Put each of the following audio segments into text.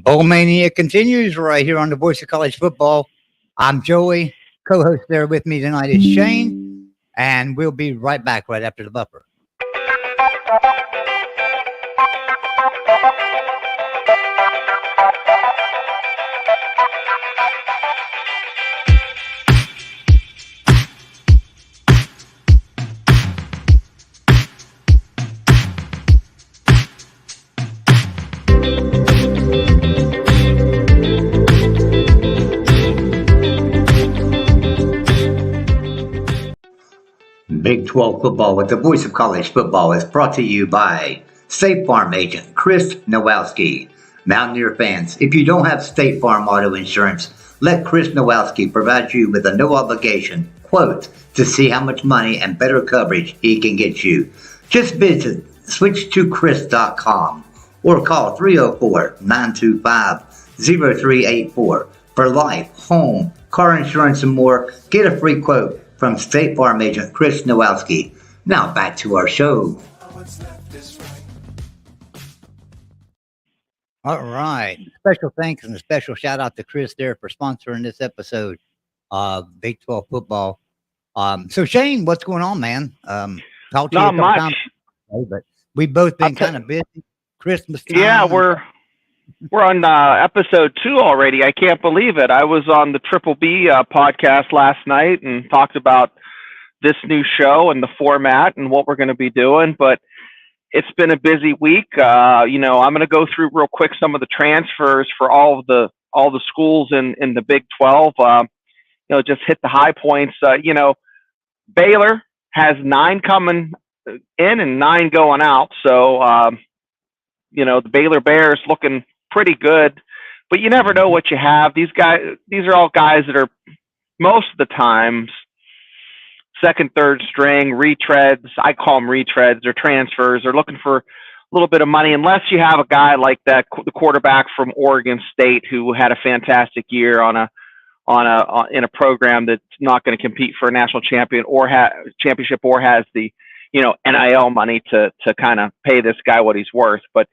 Bowl Mania continues right here on the Voice of College Football. I'm Joey. Co-host there with me tonight is Shane, and we'll be right back right after the buffer. Big 12 football with the Voice of College Football is brought to you by State Farm agent Chris Nowalski. Mountaineer fans, if you don't have State Farm auto insurance, let Chris Nowalski provide you with a no-obligation quote to see how much money and better coverage he can get you. Just visit switch2chris.com or call 304-925-0384 for life, home, car insurance, and more. Get a free quote from State Farm agent Chris Nowalski. Now back to our show. All right. Special thanks and a special shout out to Chris there for sponsoring this episode of Big 12 football. So Shane, what's going on, man? Talked to you Not much, but we've both been kind of busy. Christmas time. Yeah, we're on episode 2 already. I can't believe it. I was on the Triple B podcast last night and talked about this new show and the format and what we're going to be doing. But it's been a busy week. I'm going to go through real quick some of the transfers for all the schools in the Big 12. Just hit the high points. Baylor has 9 coming in and 9 going out. So the Baylor Bears looking pretty good, but you never know what you have. These are all guys that are most of the times second, third string retreads. I call them retreads or transfers. They're looking for a little bit of money, unless you have a guy like that, the quarterback from Oregon State, who had a fantastic year in a program that's not going to compete for a national championship or has the NIL money to kind of pay this guy what he's worth. But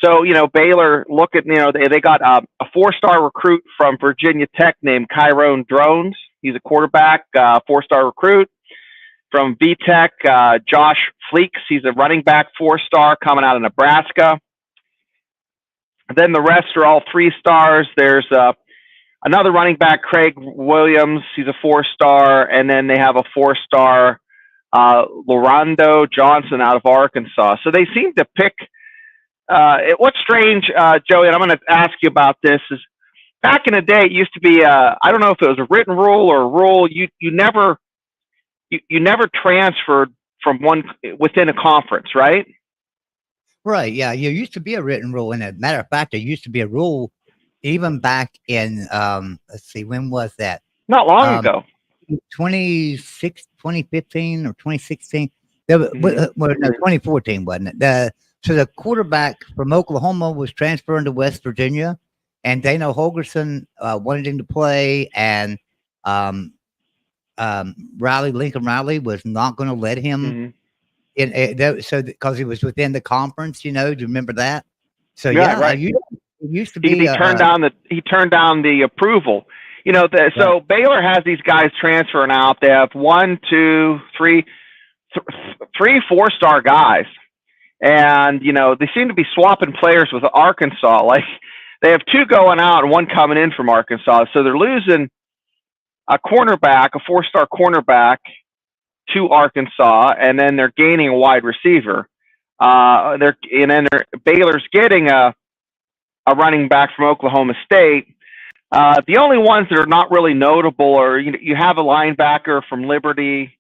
so, Baylor, look at, they got a 4-star recruit from Virginia Tech named Kyron Drones. He's a quarterback, 4-star recruit. From VTech, Josh Fleeks. He's a running back, 4-star, coming out of Nebraska. Then the rest are all 3-stars. There's another running back, Craig Williams. He's a 4-star. And then they have a 4-star, Lorando Johnson out of Arkansas. So they seem to pick. What's strange, Joey, and I'm going to ask you about this, is back in the day, it used to be, I don't know if it was a written rule or a rule, you never transferred from one within a conference, right? Right, yeah. There used to be a written rule. And as a matter of fact, there used to be a rule even back in, let's see, when was that? Not long ago. 2015 or 2016. No, 2014, wasn't it? So the quarterback from Oklahoma was transferring to West Virginia, and Dana Holgorsen wanted him to play, and Lincoln Riley was not going to let him in. So because he was within the conference, do you remember that? So right. It used to be. He turned down the approval. So Baylor has these guys transferring out. They have 1, 2, 3, 4-star guys. And, they seem to be swapping players with Arkansas. Like, they have 2 going out and 1 coming in from Arkansas. So they're losing a cornerback, a 4-star cornerback, to Arkansas, and then they're gaining a wide receiver. Baylor's getting a running back from Oklahoma State. The only ones that are not really notable are, you have a linebacker from Liberty.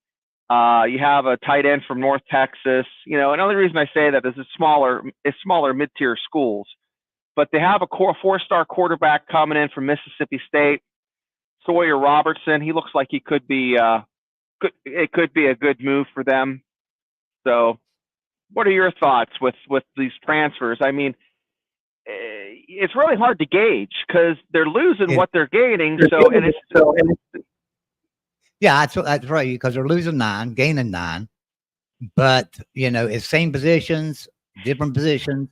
You have a tight end from North Texas. Another reason I say that is it's smaller mid-tier schools. But they have a 4-star quarterback coming in from Mississippi State, Sawyer Robertson. He looks like he could be it could be a good move for them. So what are your thoughts with these transfers? I mean, it's really hard to gauge because they're losing what they're gaining. Yeah, that's right, because they're losing 9, gaining 9. But, it's same positions, different positions.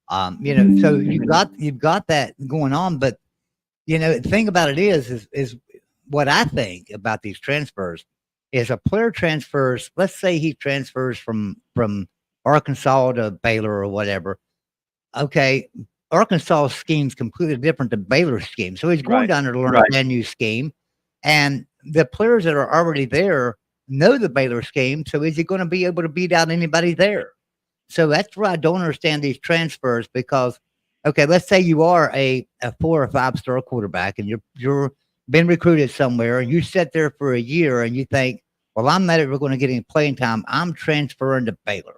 So you've got that going on, but the thing about it is what I think about these transfers is a player transfers. Let's say he transfers from Arkansas to Baylor or whatever. Okay, Arkansas scheme's completely different than Baylor's scheme, so he's going down there to learn a brand new scheme, and the players that are already there know the Baylor scheme. So is he going to be able to beat out anybody there? So that's where I don't understand these transfers because, okay, let's say you are a 4 or 5 star quarterback and you're been recruited somewhere and you sit there for a year and you think, well, I'm not ever going to get any playing time. I'm transferring to Baylor.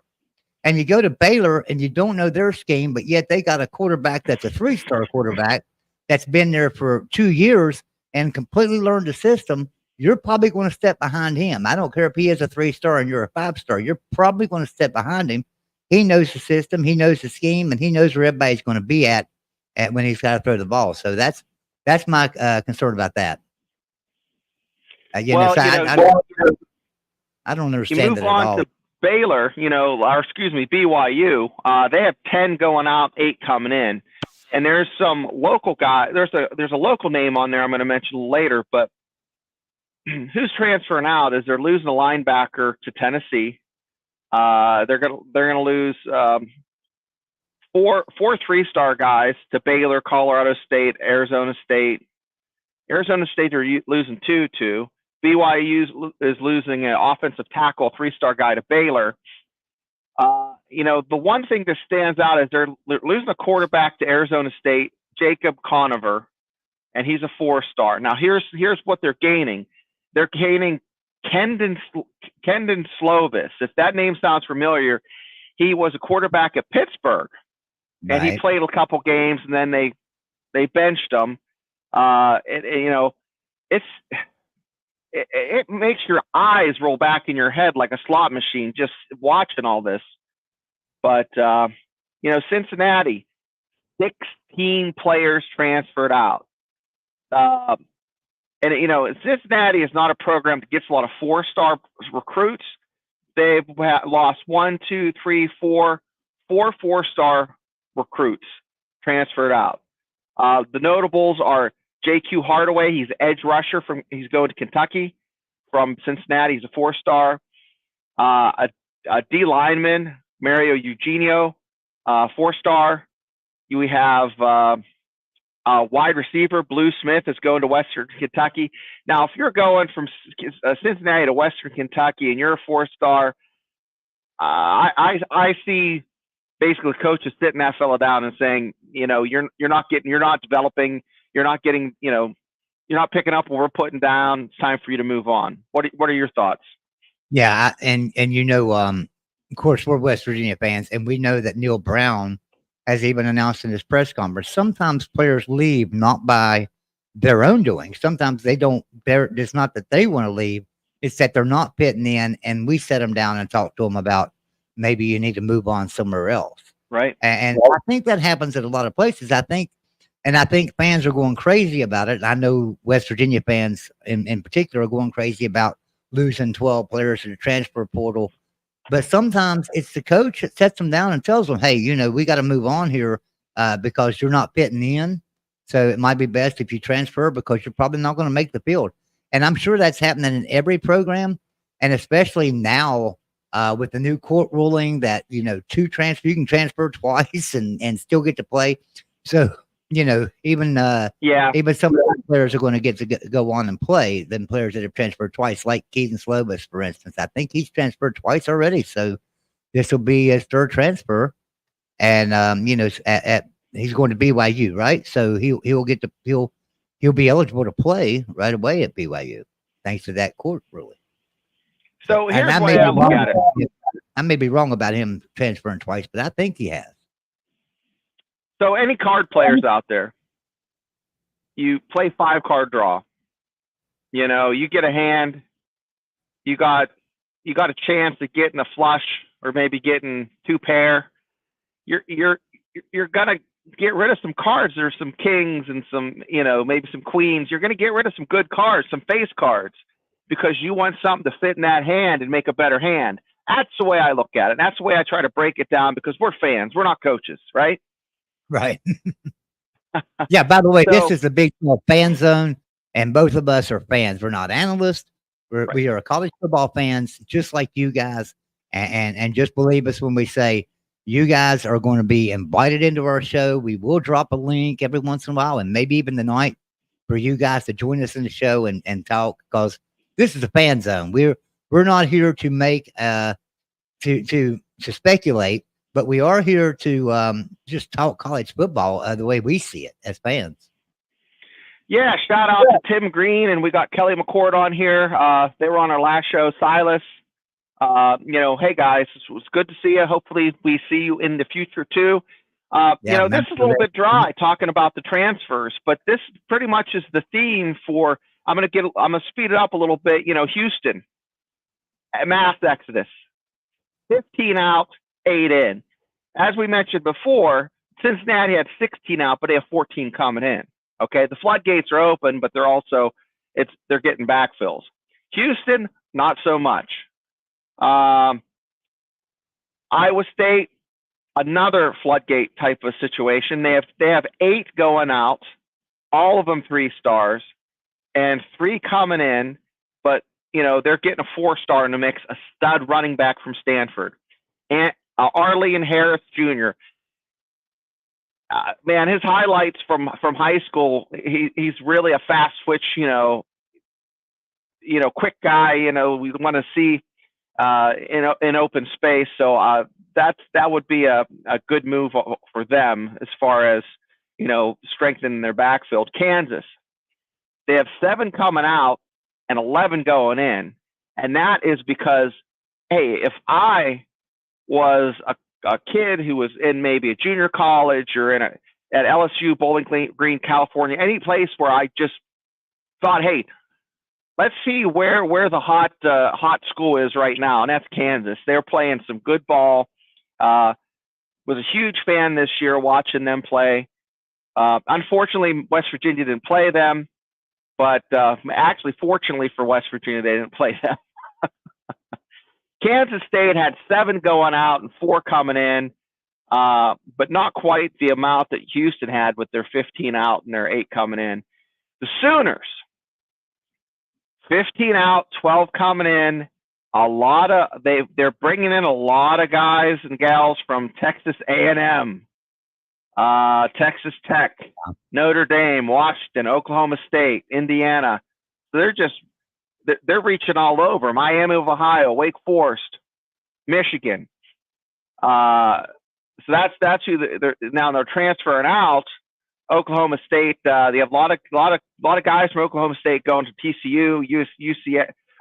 And you go to Baylor and you don't know their scheme, but yet they got a quarterback that's a 3-star quarterback that's been there for 2 years and completely learned the system. You're probably going to step behind him. I don't care if he is a 3-star and you're a 5-star. You're probably going to step behind him. He knows the system, he knows the scheme, and he knows where everybody's going to be at when he's got to throw the ball. So that's my concern about that. I don't understand you move that at on all. to Baylor, BYU. They have 10 going out, 8 coming in, and there's some local guy. There's a local name on there I'm going to mention later, but who's transferring out is they're losing a linebacker to Tennessee. They're gonna lose 4 3-star guys to Baylor, Colorado State, Arizona State. Arizona State are losing 2 to. BYU is losing an offensive tackle, 3-star guy to Baylor. The one thing that stands out is they're losing a quarterback to Arizona State, Jacob Conover, and he's a 4-star. Now here's what they're gaining. They're gaining Kendon Slovis. If that name sounds familiar, he was a quarterback at Pittsburgh, and he played a couple games, and then they benched him. It makes your eyes roll back in your head like a slot machine just watching all this. But Cincinnati, 16 players transferred out. Cincinnati is not a program that gets a lot of 4-star recruits. They've lost 4 4-star recruits transferred out. The notables are J.Q. Hardaway. He's edge rusher he's going to Kentucky from Cincinnati. He's a 4-star. A D lineman, Mario Eugenio, 4-star. We have wide receiver, Blue Smith, is going to Western Kentucky. Now, if you're going from Cincinnati to Western Kentucky and you're a 4-star, I see basically coaches sitting that fellow down and saying, you're not developing, you're not getting, you're not picking up what we're putting down. It's time for you to move on. What are your thoughts? Yeah, and of course, we're West Virginia fans, and we know that Neil Brown has even announced in his press conference, sometimes players leave not by their own doing. Sometimes they don't. It's not that they want to leave; it's that they're not fitting in, and we set them down and talk to them about maybe you need to move on somewhere else. Right. And I think that happens at a lot of places. I think fans are going crazy about it. I know West Virginia fans in particular are going crazy about losing 12 players to the transfer portal. But sometimes it's the coach that sets them down and tells them, hey, we got to move on here because you're not fitting in. So it might be best if you transfer because you're probably not going to make the field. And I'm sure that's happening in every program. And especially now with the new court ruling that, you can transfer twice and still get to play. So, even some of the players are going to get to go on and play than players that have transferred twice, like Keaton Slovis, for instance. I think he's transferred twice already. So this will be his 3rd transfer. And, he's going to BYU, right? So he'll be eligible to play right away at BYU, thanks to that court ruling. So here's the way I look at it. I may be wrong about him transferring twice, but I think he has. So any card players out there, you play 5-card draw. You get a hand. You got a chance of getting a flush or maybe getting 2 pair. You're gonna get rid of some cards. There's some kings and some maybe some queens. You're gonna get rid of some good cards, some face cards, because you want something to fit in that hand and make a better hand. That's the way I look at it. That's the way I try to break it down because we're fans. We're not coaches, right? Right. Yeah. By the way, this So, is the Big 12 fan zone, and both of us are fans. We're not analysts. right. We are college football fans, just like you guys. And just believe us when we say you guys are going to be invited into our show. We will drop a link every once in a while, and maybe even tonight, for you guys to join us in the show and talk, because this is a fan zone. We're not here to make to speculate, but we are here to just talk college football the way we see it as fans. Yeah, shout out to Tim Green, and we got Kelly McCord on here. They were on our last show, Silas. Hey guys, it was good to see you. Hopefully we see you in the future too. This is a little bit dry talking about the transfers, but this pretty much is the theme for, I'm going to speed it up a little bit. Houston, mass exodus, 15 out, 8 in. As we mentioned before, Cincinnati had 16 out, but they have 14 coming in. Okay, the floodgates are open, but they're getting backfills. Houston, not so much. Iowa State, another floodgate type of situation. They have 8 going out, all of them 3-stars, and 3 coming in, but they're getting a 4-star in the mix, a stud running back from Stanford, and Arlene Harris Jr. Man, his highlights from high school, he's really a fast switch, quick guy. We want to see in open space. So that would be a good move for them as far as strengthening their backfield. Kansas, they have 7 coming out and 11 going in, and that is because, hey, if I was a kid who was in maybe a junior college or at LSU, Bowling Green, California, any place where I just thought, hey, let's see where the hot school is right now, and that's Kansas. They're playing some good ball. Was a huge fan this year watching them play. Unfortunately, West Virginia didn't play them, but actually, fortunately for West Virginia, they didn't play them. Kansas State had 7 going out and 4 coming in, but not quite the amount that Houston had with their 15 out and their 8 coming in. The Sooners, 15 out, 12 coming in. They're bringing in a lot of guys and gals from Texas A&M, Texas Tech, Notre Dame, Washington, Oklahoma State, Indiana. So they're reaching all over. Miami of Ohio, Wake Forest, Michigan. So that's who they're transferring out. Oklahoma State. They have a lot of guys from Oklahoma State going to TCU,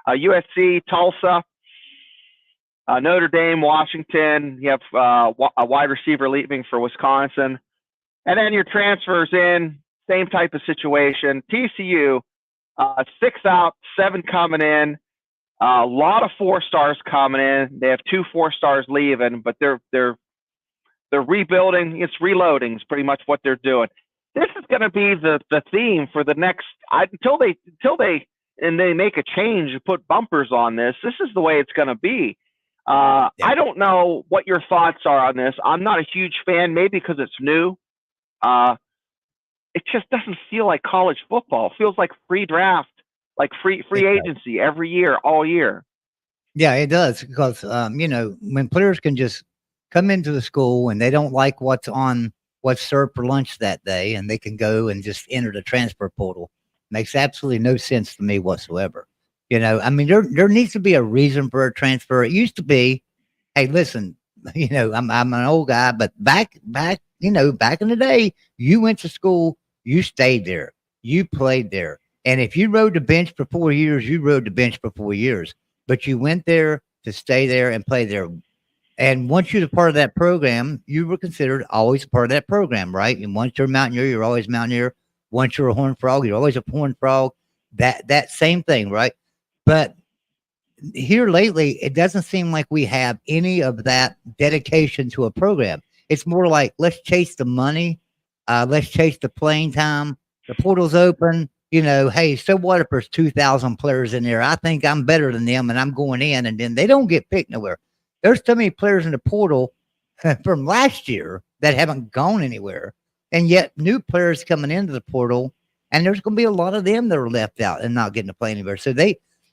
USC, Tulsa, Notre Dame, Washington. You have a wide receiver leaving for Wisconsin, and then your transfers in. Same type of situation. TCU. 6 out, 7 coming in. A lot of 4-stars coming in. They have 2 4-stars leaving, but they're rebuilding. It's reloading. Is pretty much what they're doing. This is going to be the theme for the next until they make a change and put bumpers on this. This is the way it's going to be. I don't know what your thoughts are on this. I'm not a huge fan, maybe because it's new. It just doesn't feel like college football. It feels like free draft, like free agency every year, all year. Yeah, it does, because when players can just come into the school and they don't like what's served for lunch that day, and they can go and just enter the transfer portal, makes absolutely no sense to me whatsoever. There needs to be a reason for a transfer. It used to be, hey, listen, I'm an old guy, but back in the day, you went to school. You stayed there. You played there. And if you rode the bench for 4 years, you rode the bench for 4 years. But you went there to stay there and play there. And once you're a part of that program, you were considered always a part of that program, right? And once you're a Mountaineer, you're always a Mountaineer. Once you're a Horned Frog, you're always a Horned Frog. That same thing, right? But here lately, it doesn't seem like we have any of that dedication to a program. It's more like, let's chase the money. Let's chase the playing time. The portal's open. Hey, so what if there's 2,000 players in there? I think I'm better than them, and I'm going in, and then they don't get picked nowhere. There's so many players in the portal from last year that haven't gone anywhere. And yet new players coming into the portal, and there's going to be a lot of them that are left out and not getting to play anywhere. So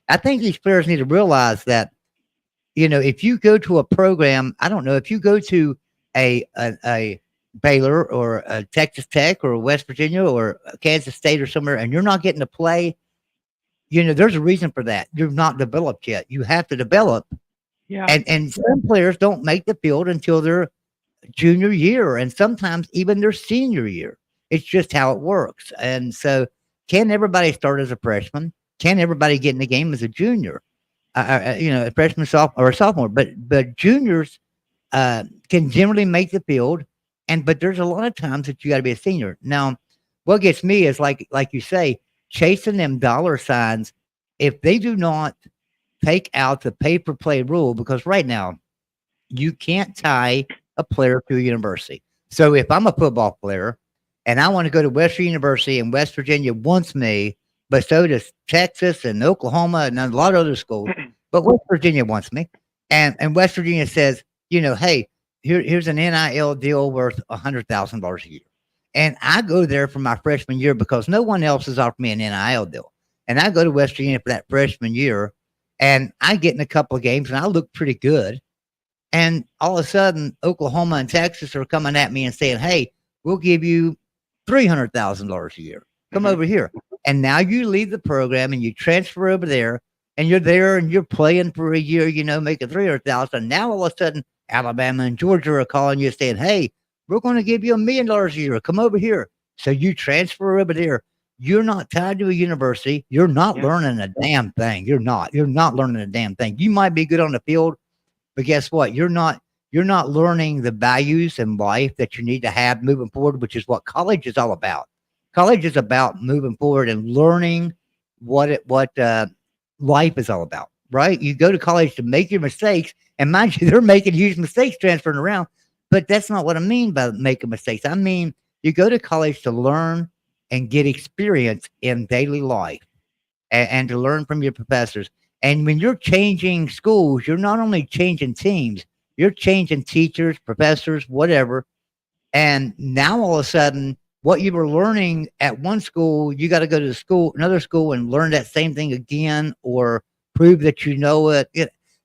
I think these players need to realize that, if you go to a program, I don't know, if you go to a Baylor or a Texas Tech or West Virginia or Kansas State or somewhere, and you're not getting to play, there's a reason for that. You're not developed yet. You have to develop. Yeah. And some players don't make the field until their junior year, and sometimes even their senior year. It's just how it works. And so, can everybody start as a freshman? Can everybody get in the game as a junior? A freshman, sophomore, or sophomore. But juniors can generally make the field, but there's a lot of times that you got to be a senior. Now, what gets me is like you say, chasing them dollar signs. If they do not take out the pay-per-play rule, because right now you can't tie a player to a university. So if I'm a football player and I want to go to Western University and West Virginia wants me, but so does Texas and Oklahoma and a lot of other schools, but West Virginia wants me, and West Virginia says, hey, here's an NIL deal worth $100,000 a year, and I go there for my freshman year because no one else has offered me an NIL deal, and I go to West Virginia for that freshman year. And I get in a couple of games and I look pretty good. And all of a sudden, Oklahoma and Texas are coming at me and saying, hey, we'll give you $300,000 a year. Come over here. And now you leave the program and you transfer over there, and you're there and you're playing for a year, making $300,000. Now all of a sudden, Alabama and Georgia are calling you saying, hey, we're going to give you $1 million a year. Come over here. So you transfer over there. You're not tied to a university. You're not learning a damn thing. You're not learning a damn thing. You might be good on the field, but guess what? You're not learning the values in life that you need to have moving forward, which is what college is all about. College is about moving forward and learning what life is all about, right? You go to college to make your mistakes, and mind you, they're making huge mistakes transferring around, but that's not what I mean by making mistakes. I mean, you go to college to learn and get experience in daily life and to learn from your professors. And when you're changing schools, you're not only changing teams, you're changing teachers, professors, whatever. And now all of a sudden, what you were learning at one school, you got to go to another school and learn that same thing again, or prove that you know it.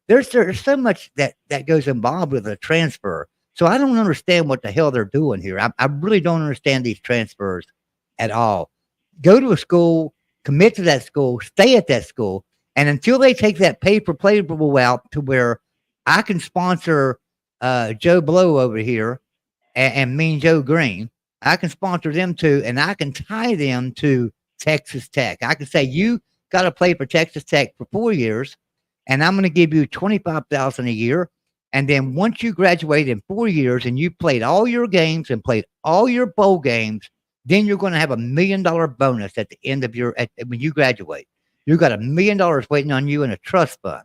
There's so much that goes involved with a transfer. So I don't understand what the hell they're doing here. I really don't understand these transfers at all. Go to a school, commit to that school, stay at that school, and until they take that pay-for-play rule out to where I can sponsor Joe Blow over here and Mean Joe Green, I can sponsor them too, and I can tie them to Texas Tech. I can say, you got to play for Texas Tech for 4 years, and I'm going to give you $25,000 a year. And then once you graduate in 4 years and you played all your games and played all your bowl games, then you're going to have $1 million bonus at the end of when you graduate. You've got $1 million waiting on you in a trust fund.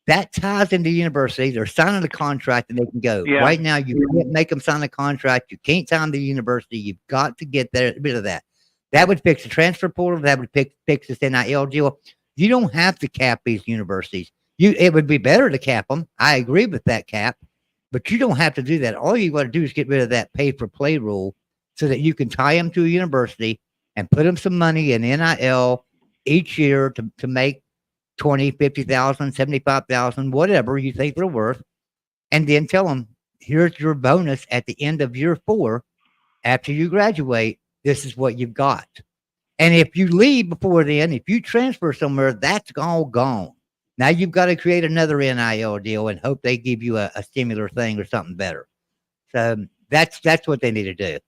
That ties into the university. They're signing a contract and they can go. Yeah. Right now, you can't make them sign a contract. You can't tie them to the university. You've got to get rid of that. That would fix the transfer portal. That would fix this NIL deal. You don't have to cap these universities. It would be better to cap them. I agree with that cap, but you don't have to do that. All you got to do is get rid of that pay-for-play rule, so that you can tie them to a university and put them some money in NIL each year to make 20, 50,000, 75,000, whatever you think they're worth. And then tell them, here's your bonus at the end of year 4. After you graduate, this is what you've got. And if you leave before then, if you transfer somewhere, that's all gone. Now you've got to create another NIL deal and hope they give you a similar thing or something better. So that's what they need to do.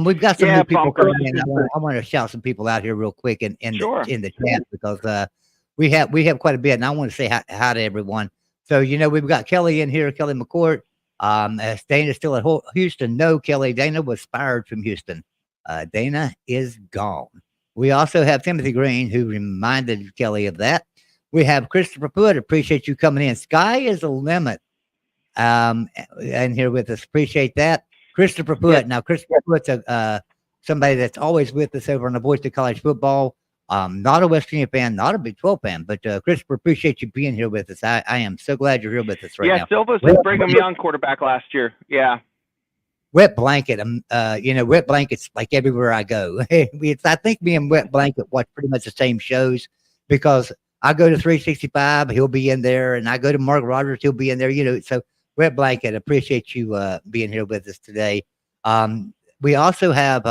We've got some new people coming in. I want to shout some people out here real quick in the chat, because we have quite a bit, and I want to say hi to everyone. So we've got Kelly in here, Kelly McCourt. Dana's still at Houston. No, Kelly, Dana was fired from Houston. Dana is gone. We also have Timothy Green, who reminded Kelly of that. We have Christopher Pruitt. Appreciate you coming in. Sky is the limit. And here with us. Appreciate that. Christopher Pruitt. Now, Christopher Pruitt's somebody that's always with us over on the Voice of College Football. Not a West Virginia fan, not a Big 12 fan, but Christopher, appreciate you being here with us. I am so glad you're here with us right now. Yeah, Silva's the Brigham Young quarterback last year. Yeah. Wet Blanket. Wet Blanket's like everywhere I go. I think me and Wet Blanket watch pretty much the same shows because I go to 365, he'll be in there, and I go to Mark Rogers, he'll be in there. So Wet Blanket, appreciate you being here with us today. We also have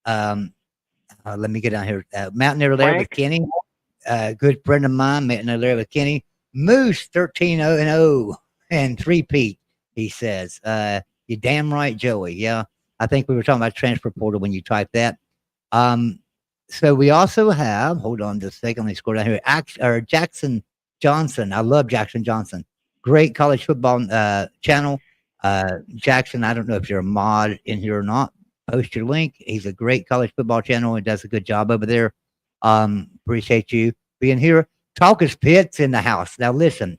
let me get down here. Mountaineer Lair with Kenny, good friend of mine. Mountaineer Lair with Kenny. Moose 13-0 and 3-peat. He says, "You damn right, Joey." Yeah, I think we were talking about transfer portal when you typed that. So we also have. Hold on just a second. Let me scroll down here. Jackson Johnson. I love Jackson Johnson. Great college football channel. Jackson, I don't know if you're a mod in here or not. Post your link. He's a great college football channel and does a good job over there. Appreciate you being here. Talkers Pit's in the house. Now listen,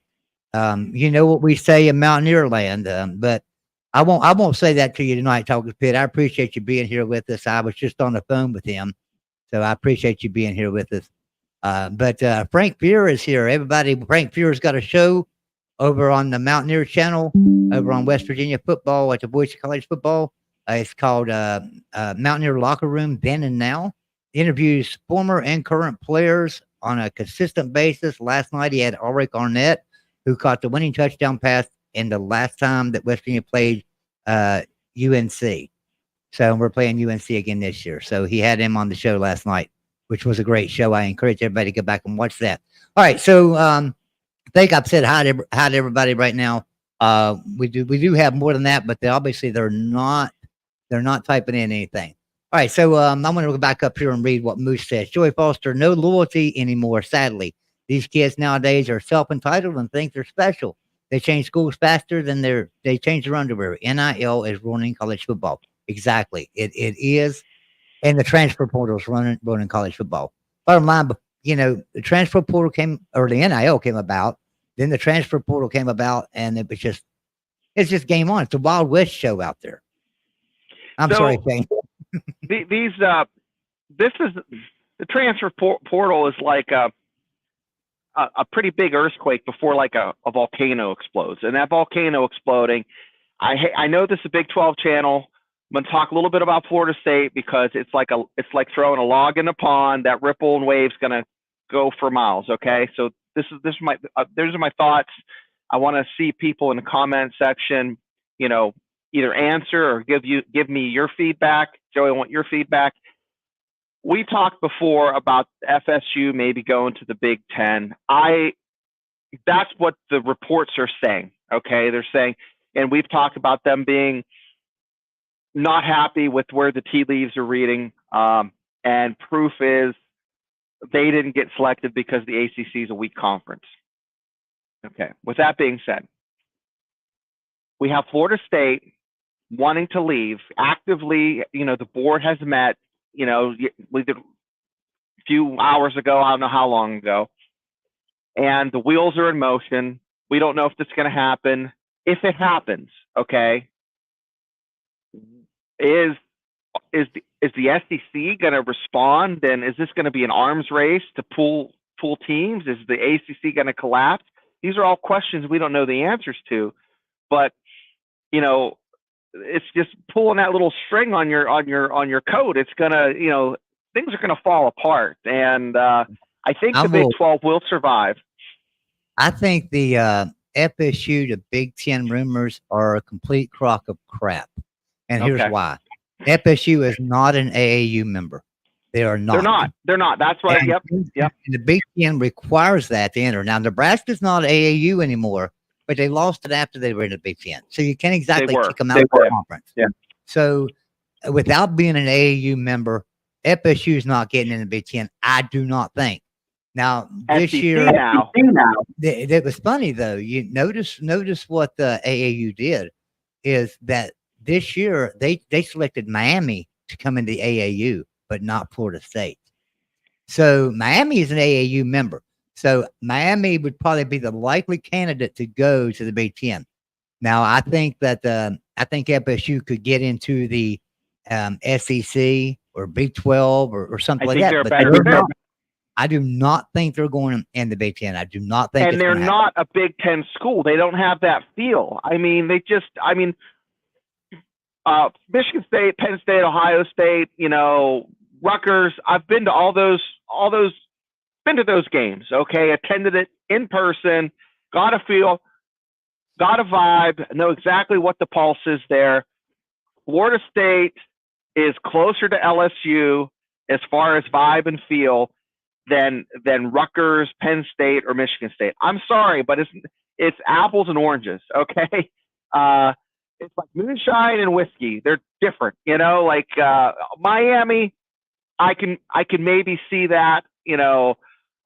you know what we say in Mountaineer Land, but I won't say that to you tonight, Talkers Pit. I appreciate you being here with us. I was just on the phone with him, so I appreciate you being here with us. But Frank Fuhr is here. Everybody, Frank Fuhr's got a show over on the Mountaineer channel, over on West Virginia football at the Boise College football. It's called Mountaineer Locker Room Then and Now. Interviews former and current players on a consistent basis. Last night he had Ulrich Arnett, who caught the winning touchdown pass in the last time that West Virginia played UNC. So we're playing UNC again this year. So he had him on the show last night, which was a great show. I encourage everybody to go back and watch that. All right, so I think I've said hi to everybody right now. We do have more than that, but they're not typing in anything. All right, so I'm going to go back up here and read what Moose says. Joey Foster, no loyalty anymore, sadly. These kids nowadays are self-entitled and think they're special. They change schools faster than they change their underwear. NIL is ruining college football. Exactly. It is. And the transfer portal is ruining college football. Bottom line, the transfer portal the NIL came about. Then the transfer portal came about, and it's just game on. It's a Wild West show out there. I'm sorry, Shane. This is the transfer portal is like a pretty big earthquake before like a volcano explodes, and that volcano exploding. I know this is a Big 12 channel. I'm going to talk a little bit about Florida State because it's like throwing a log in a pond. That ripple and wave's going to go for miles. Okay, so these are my thoughts. I want to see people in the comment section, either answer or give me your feedback. Joey, I want your feedback. We talked before about FSU maybe going to the Big Ten. That's what the reports are saying. Okay, they're saying, and we've talked about them being not happy with where the tea leaves are reading. And proof is they didn't get selected because the ACC is a weak conference. Okay, with that being said, we have Florida State wanting to leave actively. The board has met, a few hours ago, I don't know how long ago, and the wheels are in motion. We don't know if this is going to happen. If it happens, okay, is the SEC going to respond? And is this going to be an arms race to pull teams? Is the ACC going to collapse? These are all questions we don't know the answers to, but it's just pulling that little string on your coat. It's gonna, things are gonna fall apart, and I think the Big 12 will survive. I think the FSU to Big Ten rumors are a complete crock of crap, and here's why: FSU is not an AAU member. They are not. They're not. That's right. And, yep. And the Big Ten requires that to enter. Now, Nebraska's not AAU anymore, but they lost it after they were in the Big Ten. So you can't exactly kick them out of the conference. Yeah. So without being an AAU member, FSU is not getting in the Big Ten. I do not think. Now, this year, it was funny, though. You notice what the AAU did is that this year they selected Miami to come into the AAU, but not Florida State. So Miami is an AAU member. So Miami would probably be the likely candidate to go to the Big Ten. Now, I think that FSU could get into the SEC or Big 12 or something like that. But I do not think they're going in the Big Ten. I do not think. And they're not a Big Ten school. They don't have that feel. I mean, Michigan State, Penn State, Ohio State, Rutgers. I've been to been to those games. Okay, attended it in person, got a feel, got a vibe, know exactly what the pulse is there. Florida State is closer to LSU as far as vibe and feel than Rutgers, Penn State, or Michigan State. I'm sorry, but it's apples and oranges. Okay, it's like moonshine and whiskey. They're different, Like Miami, I can maybe see that.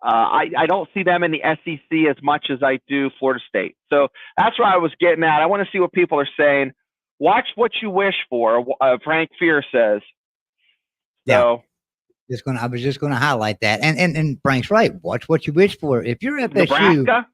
I don't see them in the SEC as much as I do Florida State. So that's where I was getting at. I want to see what people are saying. Watch what you wish for. Frank Fear says. So, yeah. I was just gonna highlight that, and Frank's right. Watch what you wish for. If you're FSU,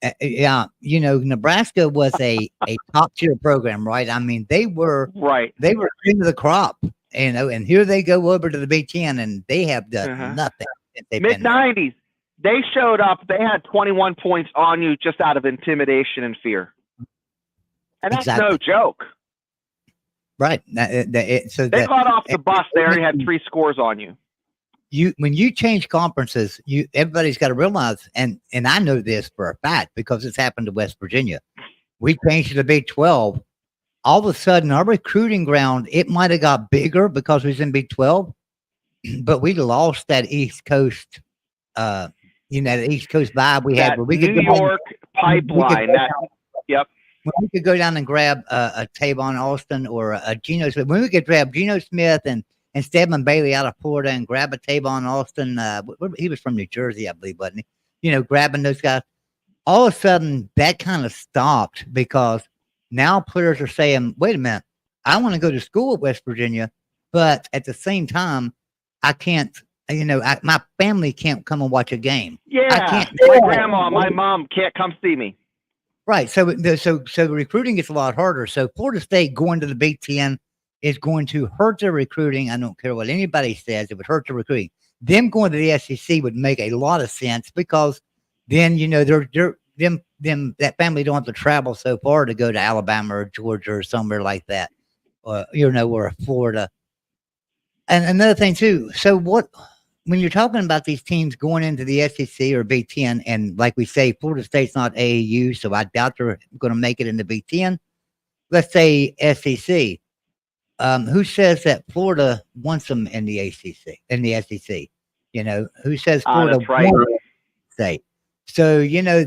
Nebraska. Nebraska was a top tier program, right? I mean, they were cream of the crop, and here they go over to the Big Ten, and they have done nothing. Mid-90s, they showed up. They had 21 points on you just out of intimidation and fear, and that's no joke. Right. So they got off the bus. They already had 3 scores on you. When you change conferences, everybody's got to realize, and I know this for a fact because it's happened to West Virginia. We changed to the Big 12. All of a sudden, our recruiting ground, it might have got bigger because we was in Big 12, but we lost that East Coast, the East Coast vibe we had. Where we New York pipeline. Yep. When we could go down and grab a Tavon Austin or a Geno Smith, when we could grab Geno Smith and Stedman Bailey out of Florida and grab a Tavon Austin, he was from New Jersey, I believe, wasn't he? Grabbing those guys. All of a sudden, that kind of stopped because now players are saying, wait a minute, I want to go to school at West Virginia, but at the same time, I can't, my family can't come and watch a game. Yeah, I can't. My grandma, my mom can't come see me. Right. So the recruiting gets a lot harder. So Florida State going to the Big Ten is going to hurt their recruiting. I don't care what anybody says. It would hurt the recruiting. Them going to the SEC would make a lot of sense because then, that family don't have to travel so far to go to Alabama or Georgia or somewhere like that, or Florida. And another thing too. So when you're talking about these teams going into the SEC or Big Ten, and like we say, Florida State's not AAU, so I doubt they're going to make it in the Big Ten. Let's say SEC. Who says that Florida wants them in the ACC, in the SEC? Who says Florida wants State? So I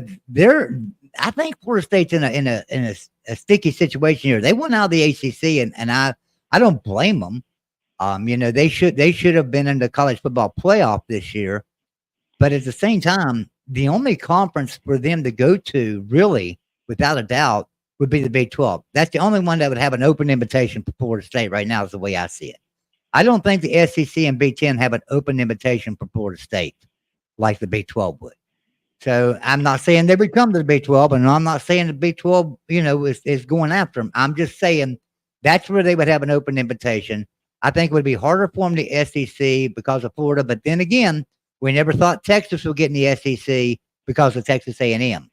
think Florida State's in a sticky situation here. They went out of the ACC, and I don't blame them. They should have been in the college football playoff this year, but at the same time, the only conference for them to go to, really, without a doubt, would be the Big 12. That's the only one that would have an open invitation for Florida State right now, is the way I see it. I don't think the SEC and Big 10 have an open invitation for Florida State like the Big 12 would. So I'm not saying they would come to the Big 12, and I'm not saying the Big 12, is going after them. I'm just saying that's where they would have an open invitation. I think it would be harder for them the SEC because of Florida. But then again, we never thought Texas would get in the SEC because of Texas A&M.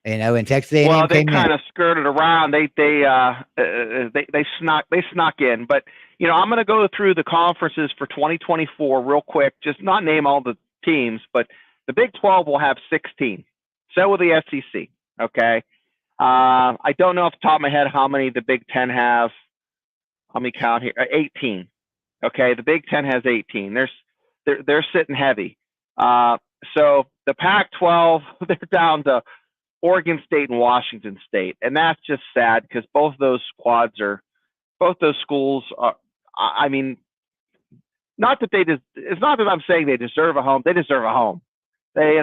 And Texas A&M. Well, they kind of skirted around. They snuck in. But I'm going to go through the conferences for 2024 real quick. Just not name all the teams, but the Big 12 will have 16. So will the SEC. Okay. I don't know off the top of my head how many the Big 10 have. Let me count here. 18. Okay, the Big 10 has 18. They're sitting heavy. So the Pac-12, they're down to Oregon State and Washington State, and that's just sad because both those schools are. I mean, not that it's not that I'm saying they deserve a home. They deserve a home. They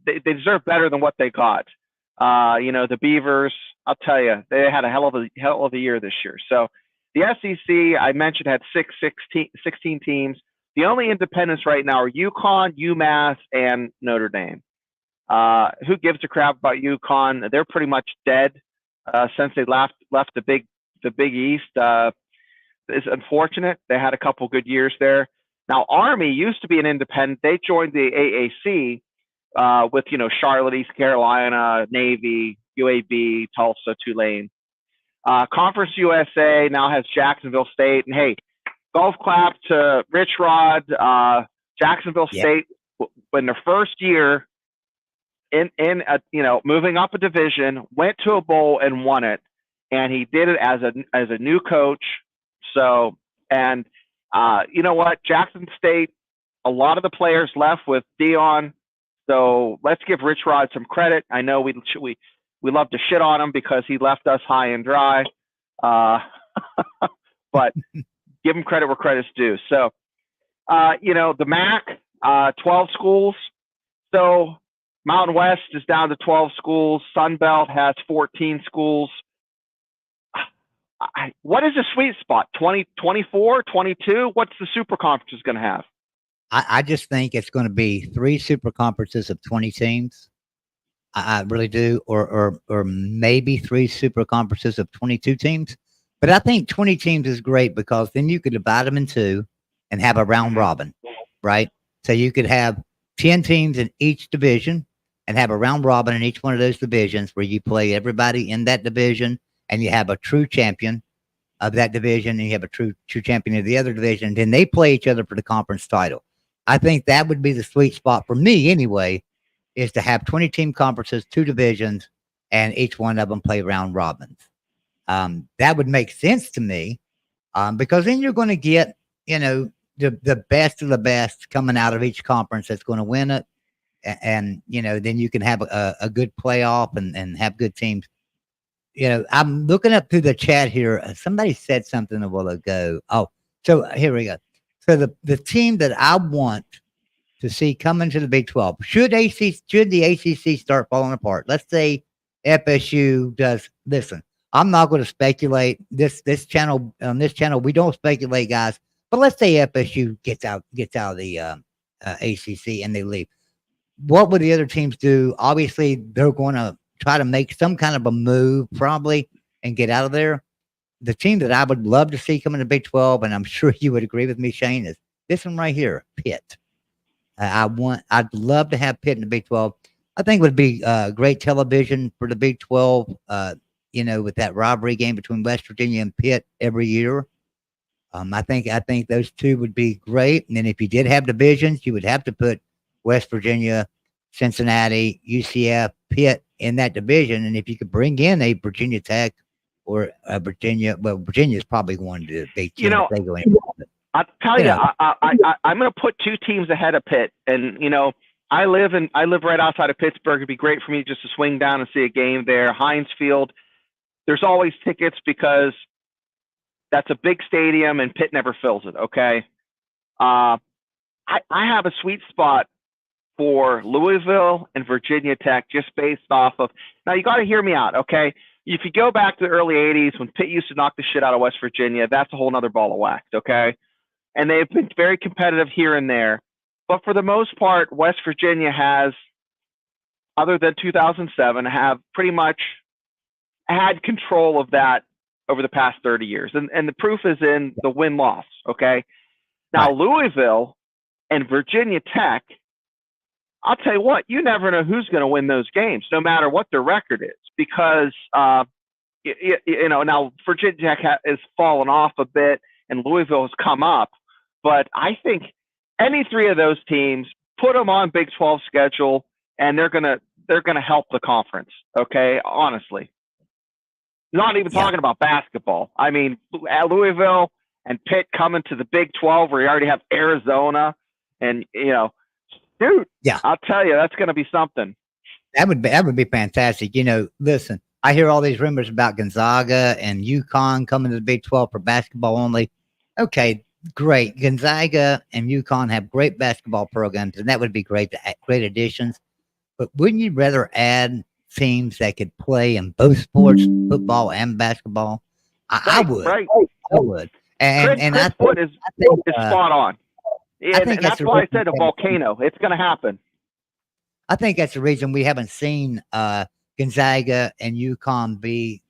they deserve better than what they got. The Beavers. I'll tell you, they had a hell of a year this year. So. The SEC, I mentioned, had 16 teams. The only independents right now are UConn, UMass, and Notre Dame. Who gives a crap about UConn? They're pretty much dead since they left the Big East. It's unfortunate. They had a couple good years there. Now, Army used to be an independent. They joined the AAC with Charlotte, East Carolina, Navy, UAB, Tulsa, Tulane. Conference USA now has Jacksonville State, and hey, golf clap to Rich Rod. Jacksonville State, in their first year in moving up a division, went to a bowl and won it, and he did it as a new coach. So, and you know what, Jackson State, a lot of the players left with Dion. So let's give Rich Rod some credit. I know we love to shit on him because he left us high and dry, but give him credit where credit's due. So, the MAC, 12 schools. So Mountain West is down to 12 schools. Sun Belt has 14 schools. What is the sweet spot? 20, 24, 22? What's the super conference going to have? I just think it's going to be 3 super conferences of 20 teams. I really do, or maybe 3 super conferences of 22 teams. But I think 20 teams is great because then you could divide them in 2 and have a round robin, right? So you could have 10 teams in each division and have a round robin in each one of those divisions where you play everybody in that division and you have a true champion of that division and you have a true champion of the other division. And then they play each other for the conference title. I think that would be the sweet spot for me anyway, is to have 20 team conferences, 2 divisions, and each one of them play round robins. That would make sense to me because then you're going to get, the best of the best coming out of each conference that's going to win it. And then you can have a good playoff and have good teams. I'm looking up through the chat here. Somebody said something a while ago. Oh, so here we go. So the team that I want to see come into the Big 12, should the ACC start falling apart? Let's say FSU does. Listen, I'm not going to speculate. This channel, on this channel, we don't speculate, guys. But let's say FSU gets out of the ACC and they leave. What would the other teams do? Obviously, they're going to try to make some kind of a move, probably, and get out of there. The team that I would love to see come in the Big 12, and I'm sure you would agree with me, Shane, is this one right here, Pitt. I'd love to have Pitt in the Big 12. I think it would be great television for the Big 12, with that rivalry game between West Virginia and Pitt every year. I think those 2 would be great. And then if you did have divisions, you would have to put West Virginia, Cincinnati, UCF, Pitt in that division. And if you could bring in a Virginia Tech or a Virginia is probably going to be, if they go in. I'll tell you, I'm going to put 2 teams ahead of Pitt. And, I live right outside of Pittsburgh. It'd be great for me just to swing down and see a game there. Heinz Field, there's always tickets because that's a big stadium and Pitt never fills it. Okay. I have a sweet spot for Louisville and Virginia Tech just based off of, now you got to hear me out. Okay. If you go back to the early 80s when Pitt used to knock the shit out of West Virginia, that's a whole nother ball of wax. Okay. And they've been very competitive here and there. But for the most part, West Virginia has, other than 2007, have pretty much had control of that over the past 30 years. And the proof is in the win-loss, okay? Now, right. Louisville and Virginia Tech, I'll tell you what, you never know who's going to win those games, no matter what their record is. Because, now Virginia Tech has fallen off a bit and Louisville has come up. But I think any 3 of those teams, put them on Big 12 schedule, and they're gonna help the conference. Okay, honestly, not even talking about basketball. I mean, Louisville and Pitt coming to the Big 12, where you already have Arizona, and dude, I'll tell you, that's gonna be something. That would be fantastic. Listen, I hear all these rumors about Gonzaga and UConn coming to the Big 12 for basketball only. Okay. Great. Gonzaga and UConn have great basketball programs, and that would be great additions. But wouldn't you rather add teams that could play in both sports, football and basketball? I would. Right. I would. And Chris Wood is spot on. Yeah, and that's why I said a volcano. It's going to happen. I think that's the reason we haven't seen Gonzaga and UConn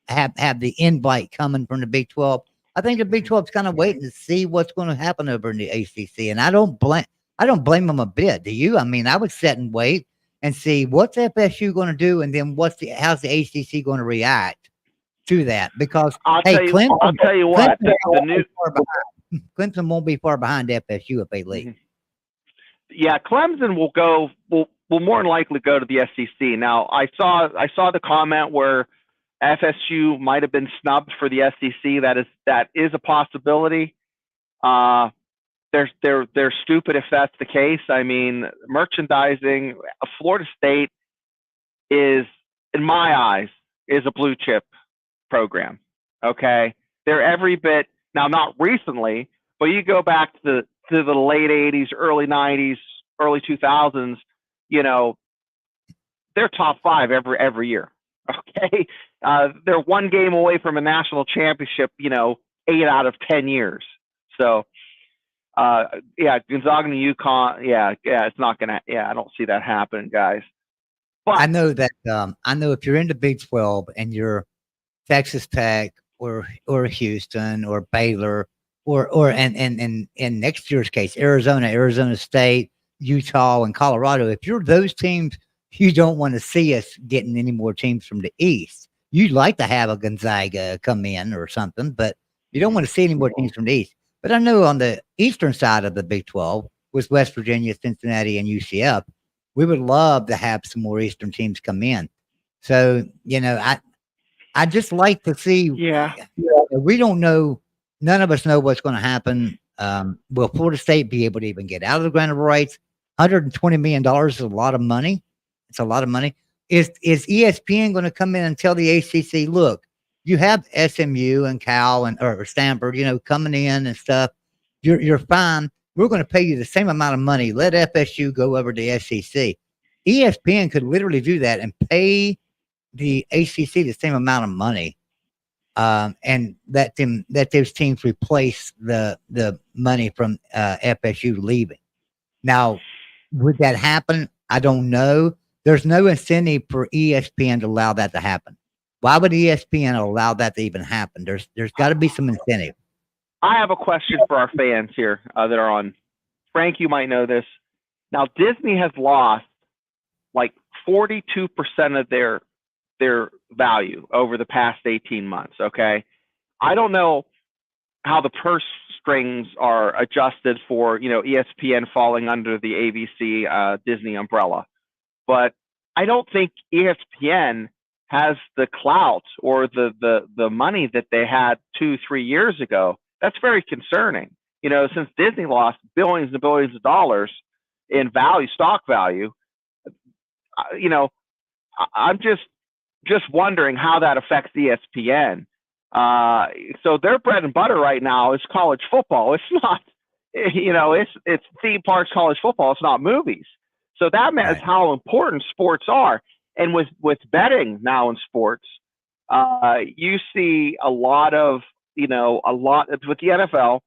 have the invite coming from the Big 12. I think the Big 12 is kind of waiting to see what's going to happen over in the ACC, and I don't blame them a bit. Do you? I mean, I would sit and wait and see what's FSU going to do, and then how's the ACC going to react to that because I'll hey, tell you what. Clemson won't be far behind FSU if they leave. Yeah, Clemson will more than likely go to the SEC. Now, I saw the comment where FSU might have been snubbed for the SEC. That is a possibility. They're stupid if that's the case. I mean, merchandising, Florida State is, in my eyes, is a blue chip program. Okay, they're every bit now. Not recently, but you go back to the late '80s, early '90s, early 2000s. You know, they're top 5 every year. Okay, they're one game away from a national championship. 8 out of 10 years. So, yeah, Gonzaga and UConn. Yeah, it's not gonna. Yeah, I don't see that happening, guys. But I know that. I know if you're in the Big 12 and you're Texas Tech or Houston or Baylor or and in next year's case, Arizona State, Utah, and Colorado. If you're those teams, you don't want to see us getting any more teams from the East. You'd like to have a Gonzaga come in or something, but you don't want to see any more teams from the East. But I know on the eastern side of the Big 12, with West Virginia, Cincinnati, and UCF, we would love to have some more Eastern teams come in. So, I just like to see. Yeah. We don't know. None of us know what's going to happen. Will Florida State be able to even get out of the grant of rights? $120 million is a lot of money. It's a lot of money. Is ESPN going to come in and tell the ACC, look, you have SMU and Cal or Stanford, coming in and stuff. You're fine. We're going to pay you the same amount of money. Let FSU go over to SEC. ESPN could literally do that and pay the ACC the same amount of money, and let those teams replace the money from FSU leaving. Now, would that happen? I don't know. There's no incentive for ESPN to allow that to happen. Why would ESPN allow that to even happen? There's got to be some incentive. I have a question for our fans here that are on. Frank, you might know this. Now, Disney has lost like 42% of their value over the past 18 months. Okay, I don't know how the purse strings are adjusted for ESPN falling under the ABC Disney umbrella, but I don't think ESPN has the clout or the money that they had 2-3 years ago. That's very concerning. Since Disney lost billions and billions of dollars in stock value, I'm just wondering how that affects ESPN. So their bread and butter right now is college football. It's not, it's theme parks, college football. It's not movies. So that matters how important sports are. And with betting now in sports, you see a lot with the NFL.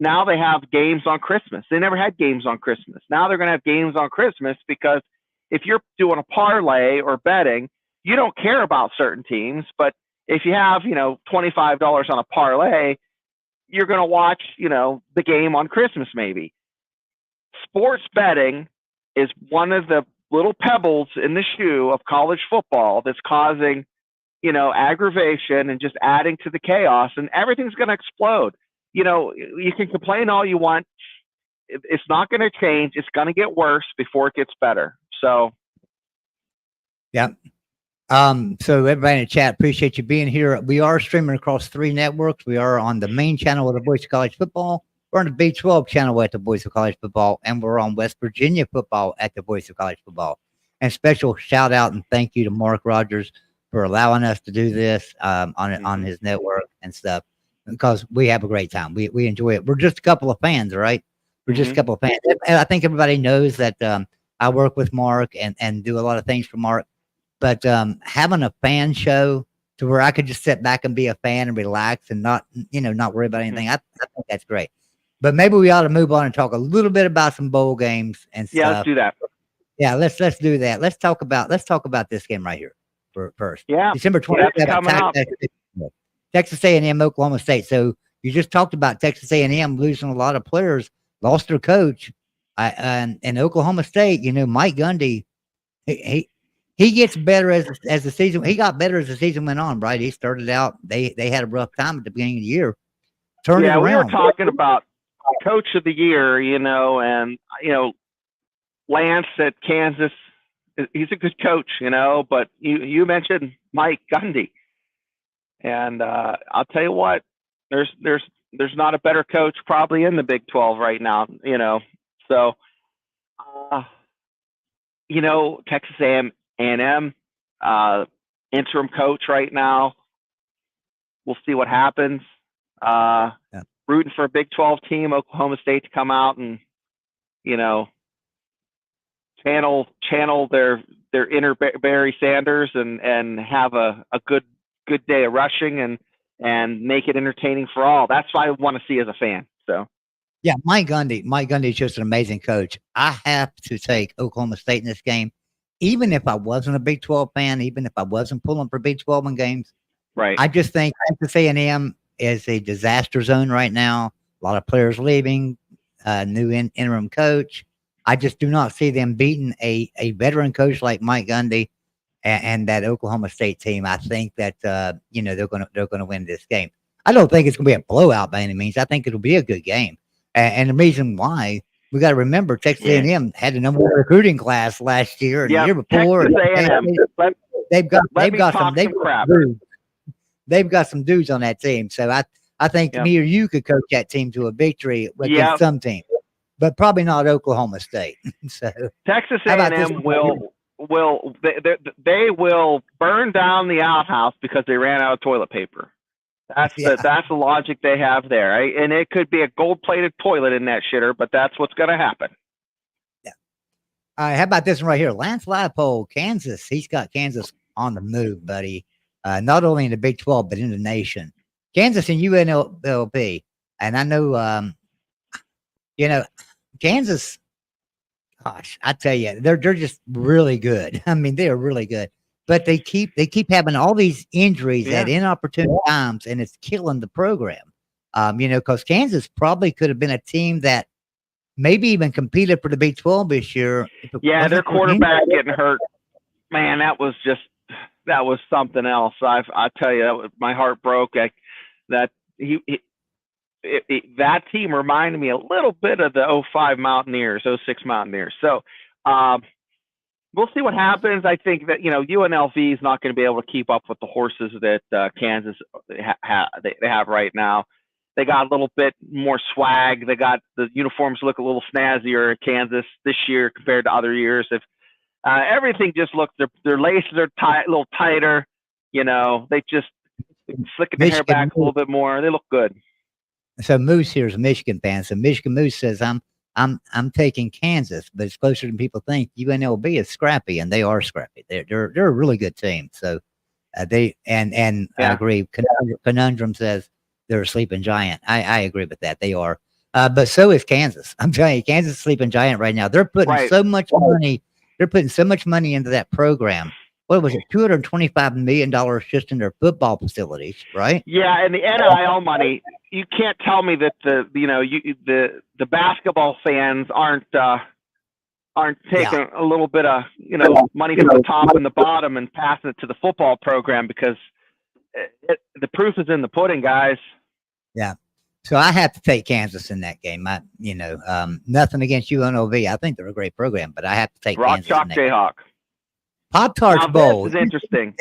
Now they have games on Christmas. They never had games on Christmas. Now they're going to have games on Christmas because if you're doing a parlay or betting, you don't care about certain teams. But if you have, $25 on a parlay, you're going to watch, the game on Christmas maybe. Sports betting is one of the little pebbles in the shoe of college football that's causing, aggravation and just adding to the chaos, and everything's going to explode. You can complain all you want. It's not going to change. It's going to get worse before it gets better. So, yeah. So everybody in the chat, appreciate you being here. We are streaming across 3 networks. We are on the main channel of the Voice of College Football. We're on the Big 12 channel at the Voice of College Football, and we're on West Virginia football at the Voice of College Football. And special shout out and thank you to Mark Rogers for allowing us to do this on his network and stuff, because we have a great time. We enjoy it. We're just a couple of fans, all right? We're just a couple of fans. And I think everybody knows that I work with Mark and do a lot of things for Mark. But having a fan show to where I could just sit back and be a fan and relax and not worry about anything, I think that's great. But maybe we ought to move on and talk a little bit about some bowl games and stuff. Yeah, let's do that. Yeah, let's do that. Let's talk about this game right here first. Yeah, December 27th, Texas A&M, Oklahoma State. So you just talked about Texas A&M losing a lot of players, lost their coach, and Oklahoma State. Mike Gundy, he gets better as the season. He got better as the season went on, right? He started out. They had a rough time at the beginning of the year. Turned it around. We were talking about coach of the year, and Lance at Kansas. He's a good coach, but you mentioned Mike Gundy, and I'll tell you what, there's not a better coach probably in the Big 12 right now, So, Texas A&M interim coach right now. We'll see what happens. Rooting for a Big 12 team, Oklahoma State, to come out and channel their inner Barry Sanders and have a good day of rushing and make it entertaining for all. That's what I want to see as a fan. So. Yeah, Mike Gundy is just an amazing coach. I have to take Oklahoma State in this game, even if I wasn't a Big 12 fan, even if I wasn't pulling for Big 12 in games. Right. I just think Texas A&M is a disaster zone right now. A lot of players leaving, new interim coach. I just do not see them beating a veteran coach like Mike Gundy and that Oklahoma State team. I think that they're gonna win this game. I don't think it's gonna be a blowout by any means. I think it'll be a good game. And the reason why, we got to remember, Texas A&M had the number one recruiting class last year and the year before. They've got some dudes on that team. So I think me or you could coach that team to a victory against some team, but probably not Oklahoma State. So Texas A&M they will burn down the outhouse because they ran out of toilet paper. That's the logic they have there, right? And it could be a gold-plated toilet in that shitter, but that's what's going to happen. Yeah. All right, how about this one right here? Lance Leipold, Kansas. He's got Kansas on the move, buddy. Not only in the Big 12, but in the nation. Kansas and UNLV. And I know, Kansas, gosh, I tell you, they're just really good. I mean, they are really good. But they keep having all these injuries at inopportune times, and it's killing the program. Because Kansas probably could have been a team that maybe even competed for the Big 12 this year. Yeah, their quarterback getting hurt, man, that was something else. I tell you, my heart broke. That team reminded me a little bit of the 05 Mountaineers, 06 Mountaineers. So. We'll see what happens. I think that UNLV is not going to be able to keep up with the horses that Kansas they have right now. They got a little bit more swag. They got the uniforms look a little snazzier at Kansas this year compared to other years. If everything just looks, their laces are tight, a little tighter. They just slicking their hair back a little bit more. They look good. So Moose here is a Michigan fan. So Michigan Moose says, I'm taking Kansas, but it's closer than people think. UNLV is scrappy, and they are scrappy. They're a really good team. So I agree. Conundrum says they're a sleeping giant. I agree with that. They are, but so is Kansas. I'm telling you, Kansas is a sleeping giant right now. They're putting so much money. They're putting so much money into that program. What was it? $225 million just in their football facilities, right? Yeah, and the NIL money. You can't tell me that the basketball fans aren't taking a little bit of money from the top and the bottom and passing it to the football program, because the proof is in the pudding, guys. Yeah. So I have to take Kansas in that game. Nothing against UNLV. I think they're a great program, but I have to take Kansas. Rock Chalk Jayhawk. Pop-Tarts Bowl. This is interesting.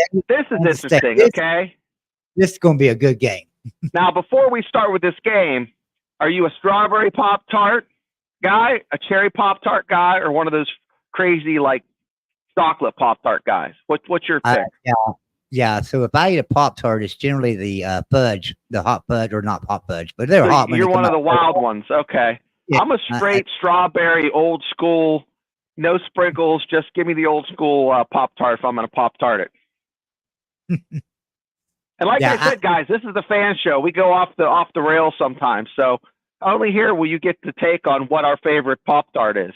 Okay? This is going to be a good game. Now, before we start with this game, are you a strawberry Pop-Tart guy, a cherry Pop-Tart guy, or one of those crazy, chocolate Pop-Tart guys? What's your pick? Yeah. So if I eat a Pop-Tart, it's generally the fudge, the hot fudge, or not hot fudge, but they're hot. You're one of the wild ones. Okay. Yeah, I'm a straight strawberry, old school, no sprinkles. Just give me the old school Pop-Tart if I'm going to Pop-Tart it. And I said, guys, this is the fan show. We go off the rails sometimes. So only here will you get to take on what our favorite Pop-Tart is.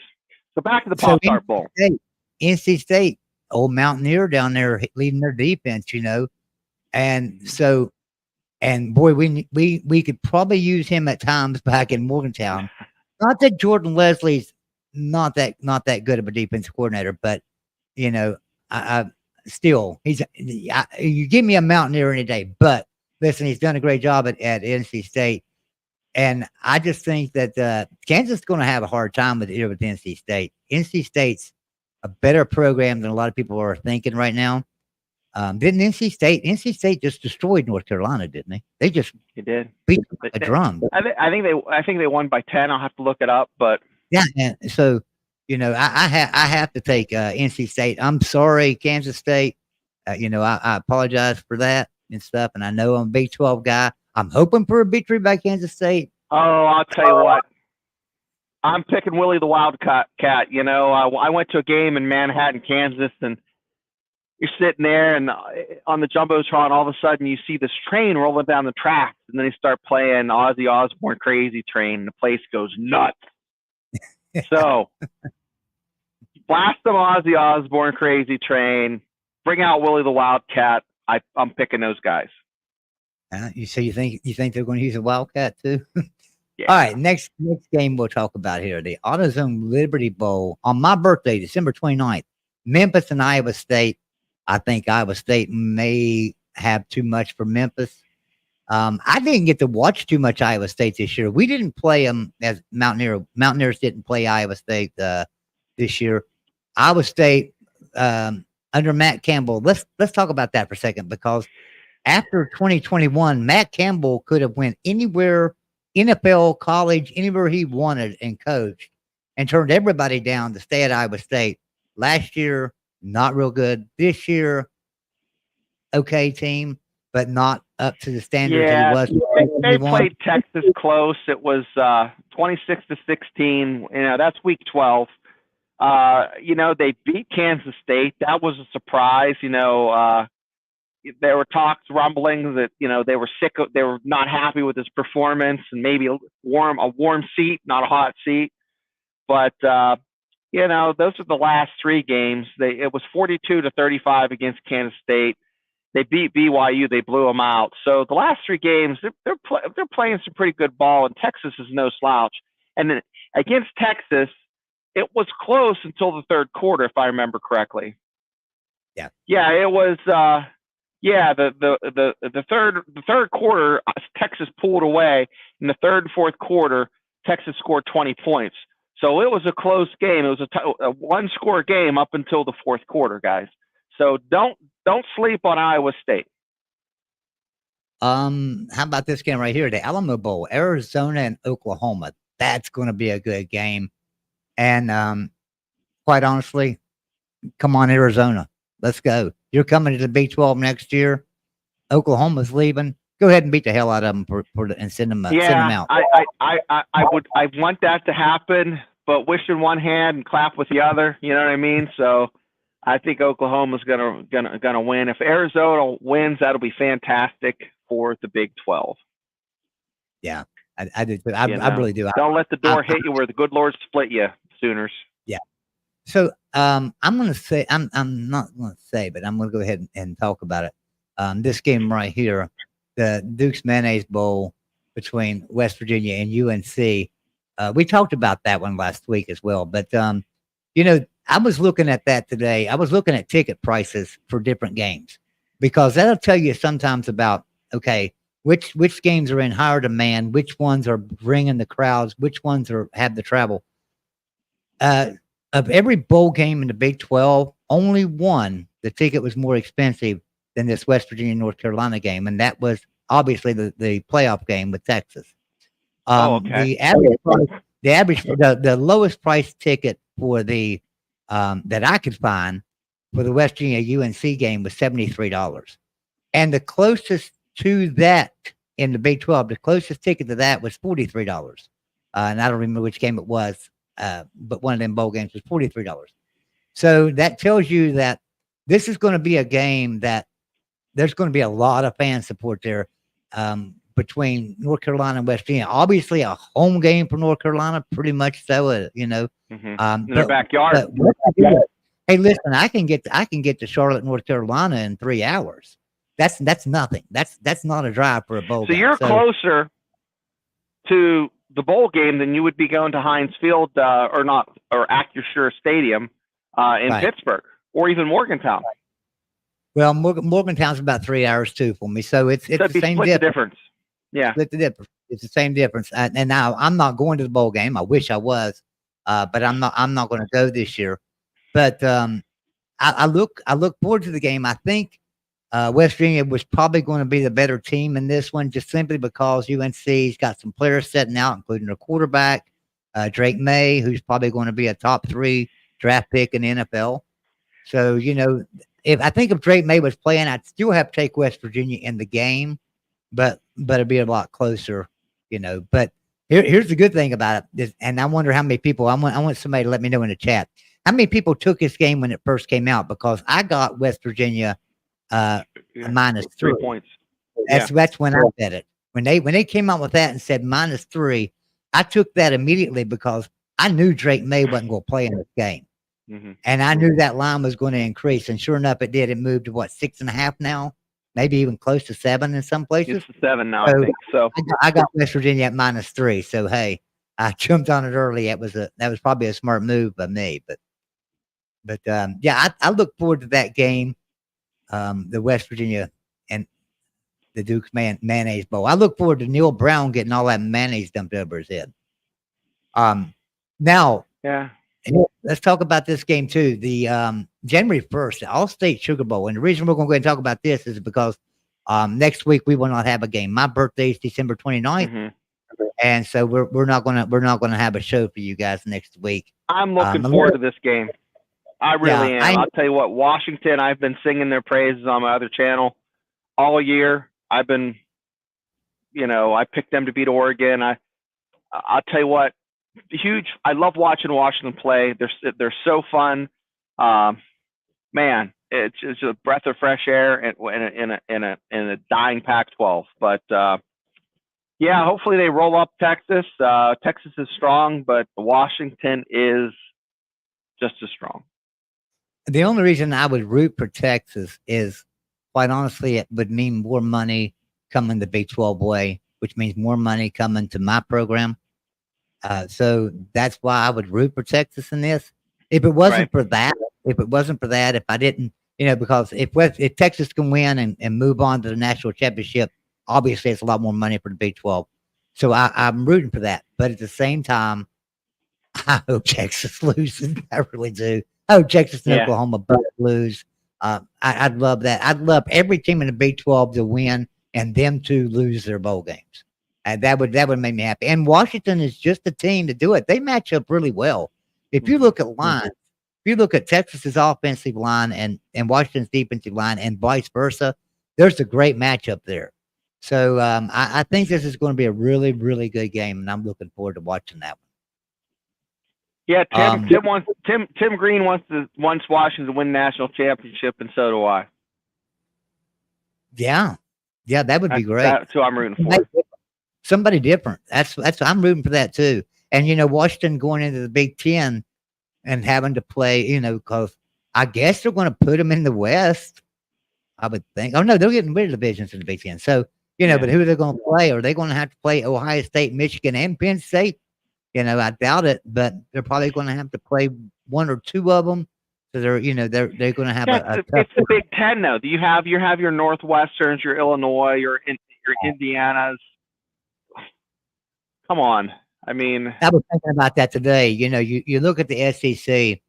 So back to the Pop-Tart Bowl. NC State, old Mountaineer down there leading their defense, And so, and boy, we could probably use him at times back in Morgantown. Not that Jordan Leslie's not that good of a defensive coordinator, but still, you give me a Mountaineer any day. But listen, he's done a great job at NC State. And I just think that Kansas is going to have a hard time with NC State. NC State's a better program than a lot of people are thinking right now. Didn't NC State just destroyed North Carolina, didn't they? They just did beat them like a drum. I think they won by 10. I'll have to look it up, but yeah. And so, I have to take NC State. I'm sorry, Kansas State. I apologize for that and stuff. And I know I'm a Big 12 guy. I'm hoping for a victory by Kansas State. Oh, I'll tell you what. I'm picking Willie the Wildcat. I went to a game in Manhattan, Kansas, and you're sitting there and on the Jumbotron, all of a sudden you see this train rolling down the tracks, and then they start playing Ozzy Osbourne Crazy Train, and the place goes nuts. So, blast them Ozzy Osbourne Crazy Train, bring out Willie the Wildcat. I'm picking those guys. You think they're going to use a Wildcat too? Yeah. All right, next game we'll talk about here, the AutoZone Liberty Bowl on my birthday, December 29th. Memphis and Iowa State. I think Iowa State may have too much for Memphis. I didn't get to watch too much Iowa State this year. We didn't play them as Mountaineers didn't play Iowa State this year. Iowa State under Matt Campbell. Let's talk about that for a second, because after 2021, Matt Campbell could have went anywhere, NFL, college, anywhere he wanted and coached, and turned everybody down to stay at Iowa State. Last year, not real good. This year, okay team, but not up to the standards that he was. They played Texas close. It was 26-16. That's week 12. They beat Kansas State. That was a surprise. There were rumblings that they were sick. They were not happy with his performance, and maybe a warm seat, not a hot seat. But those are the last three games. It was 42-35 against Kansas State. They beat BYU. They blew them out. So the last three games, they're playing some pretty good ball, and Texas is no slouch. And then against Texas, it was close until the third quarter, if I remember correctly. Yeah. Yeah, it was. The third quarter, Texas pulled away. In the third and fourth quarter, Texas scored 20 points. So it was a close game. It was a one-score game up until the fourth quarter, guys. So don't sleep on Iowa State. How about this game right here, the Alamo Bowl, Arizona and Oklahoma? That's going to be a good game. And quite honestly, come on, Arizona. Let's go. You're coming to the Big 12 next year. Oklahoma's leaving. Go ahead and beat the hell out of them and send them out. I want that to happen, but wish in one hand and clap with the other. You know what I mean? So I think Oklahoma's gonna win. If Arizona wins, that'll be fantastic for the Big 12. Yeah, I do. I really do. Don't let the door hit you where the good Lord split you, Sooners. Yeah. So I'm going to say, I'm not going to say, but I'm going to go ahead and talk about it. This game right here, the Duke's Mayonnaise Bowl between West Virginia and UNC. We talked about that one last week as well. But, I was looking at that today. I was looking at ticket prices for different games, because that'll tell you sometimes about, okay, which games are in higher demand, which ones are bringing the crowds, which ones have the travel. Of every bowl game in the Big 12, only one, the ticket was more expensive than this West Virginia North Carolina game, and that was obviously the playoff game with Texas. Okay. The lowest price ticket for the that I could find for the West Virginia UNC game was $73, and the closest to that in the Big 12, the closest ticket to that was $43, and I don't remember which game it was. But one of them bowl games was $43. So that tells you that this is going to be a game that there's going to be a lot of fan support there between North Carolina and West Virginia. Obviously, a home game for North Carolina, pretty much so. In their backyard. Hey, listen, I can get to Charlotte, North Carolina in 3 hours. That's nothing. That's not a drive for a bowl game. So you're closer to the bowl game than you would be going to Heinz Field or Acrisure Stadium in Pittsburgh, or even Morgantown. Well, Morgantown's about 3 hours too for me, so it's So it'd the be same split the difference. difference. Yeah. Split the difference. It's the same difference. And now I'm not going to the bowl game. I wish I was, but I'm not. I'm not going to go this year. But I look forward to the game. I think West Virginia was probably going to be the better team in this one, just simply because UNC's got some players setting out, including their quarterback, Drake May, who's probably going to be a top 3 draft pick in the NFL. So, if Drake May was playing, I'd still have to take West Virginia in the game, but it'd be a lot closer, But here's the good thing about it, and I wonder how many people. I want somebody to let me know in the chat how many people took this game when it first came out, because I got West Virginia minus 3 points. That's when I bet it. When they came out with that and said minus 3, I took that immediately because I knew Drake May wasn't going to play in this game. Mm-hmm. And I knew that line was going to increase, and sure enough, it did. It moved to 6.5 now, maybe even close to 7 in some places. It's 7 now, I think. So I got West Virginia at minus 3. So hey, I jumped on it early. That was probably a smart move by me. But yeah, I look forward to that game, the West Virginia and the Duke's mayonnaise bowl. I look forward to Neil Brown getting all that mayonnaise dumped over his head. Now, yeah. Let's talk about this game too. The January 1st, the All-State Sugar Bowl. And the reason we're going to go ahead and talk about this is because next week we will not have a game. My birthday is December 29th. Mm-hmm. And so we're not gonna have a show for you guys next week. I'm looking forward to this game. I really am. I'll tell you what, Washington, I've been singing their praises on my other channel all year. I've been, I picked them to beat Oregon. I'll tell you what, huge. I love watching Washington play. They're so fun. Man, it's a breath of fresh air in a dying Pac-12. But yeah, hopefully they roll up Texas. Texas is strong, but Washington is just as strong. The only reason I would root for Texas is, quite honestly, it would mean more money coming the Big 12 way, which means more money coming to my program. So that's why I would root for Texas in this. If it wasn't for that, if I didn't, because if Texas can win and move on to the national championship, obviously it's a lot more money for the Big 12. So I'm rooting for that. But at the same time, I hope Texas loses. I really do. I hope Texas and Oklahoma both lose. I'd love that. I'd love every team in the Big 12 to win and them to lose their bowl games. That would make me happy. And Washington is just the team to do it. They match up really well. If you look at lines, if you look at Texas's offensive line and Washington's defensive line and vice versa, there's a great matchup there. So I think this is going to be a really, really good game, and I'm looking forward to watching that one. Yeah, Tim Green wants Washington to win national championship, and so do I. Yeah, that would be great. That's who I'm rooting for. Somebody different. That's I'm rooting for that too. And Washington going into the Big Ten and having to play, because I guess they're going to put them in the West. I would think. Oh no, they're getting rid of divisions in the Big Ten. So but who are they going to play? Are they going to have to play Ohio State, Michigan, and Penn State? I doubt it, but they're probably going to have to play one or two of them. So they're going to have it's the Big Ten though. Do you have your Northwesterns, your Illinois, your Indianas? Come on. I mean, I was thinking about that today. You look at the SEC.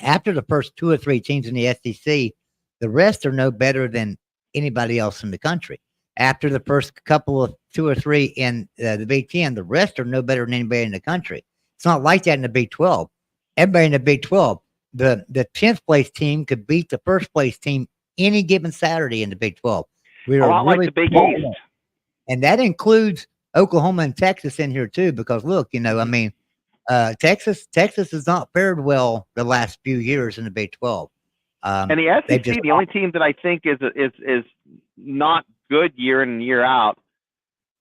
After the first 2 or 3 teams in the SEC, the rest are no better than anybody else in the country. After the first couple of 2 or 3 in the Big Ten, the rest are no better than anybody in the country. It's not like that in the Big 12. Everybody in the Big 12, the 10th place team could beat the first place team any given Saturday in the Big 12. We are really like the Big East, and that includes Oklahoma and Texas in here too. Because look, Texas has not fared well the last few years in the Big 12. And the SEC, the only team that I think is not good year in and year out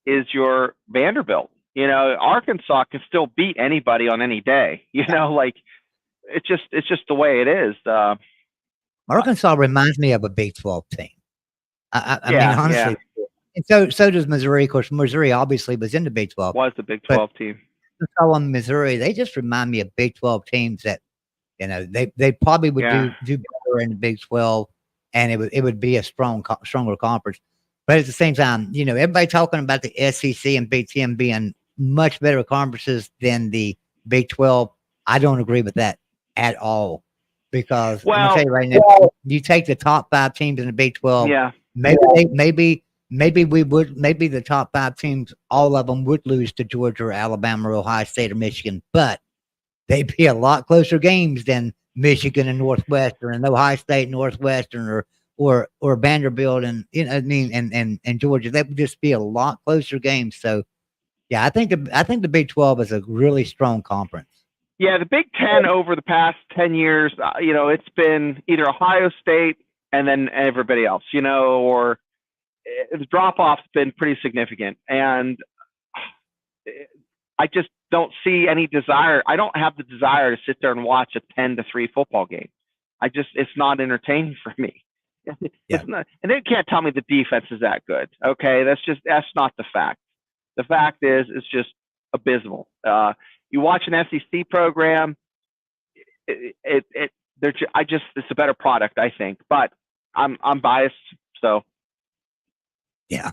is your Vanderbilt. Arkansas can still beat anybody on any day. It's just the way it is. Arkansas reminds me of a Big 12 team. I mean, honestly. Yeah. And so does Missouri. Of course, Missouri obviously was in the Big 12. Was the Big 12 team. Arkansas and Missouri, they just remind me of Big 12 teams that You know, they probably would Yeah. do better in the Big 12, and it would be a stronger conference. But at the same time, you know, everybody talking about the SEC and Big Ten being much better conferences than the Big 12. I don't agree with that at all, because I'm gonna tell Well, you right now, you take the top 5 teams in the Big 12, yeah. maybe maybe the top 5 teams, all of them would lose to Georgia or Alabama or Ohio State or Michigan, but they'd be a lot closer games than Michigan and Northwestern and Ohio State and Northwestern or Vanderbilt and, you know, I mean, and Georgia. That would just be a lot closer games. So yeah, I think the Big 12 is a really strong conference. Yeah, the Big Ten over the past 10 years, you know, it's been either Ohio State and then everybody else, you know, or the drop off's been pretty significant. And I just don't see any desire. I don't have the desire to sit there and watch a 10-3 football game. It's not entertaining for me. It's not, and they can't tell me the defense is that good. Okay, that's not the fact. The fact is, it's just abysmal. You watch an SEC program, it's a better product, I think. But I'm biased, so yeah.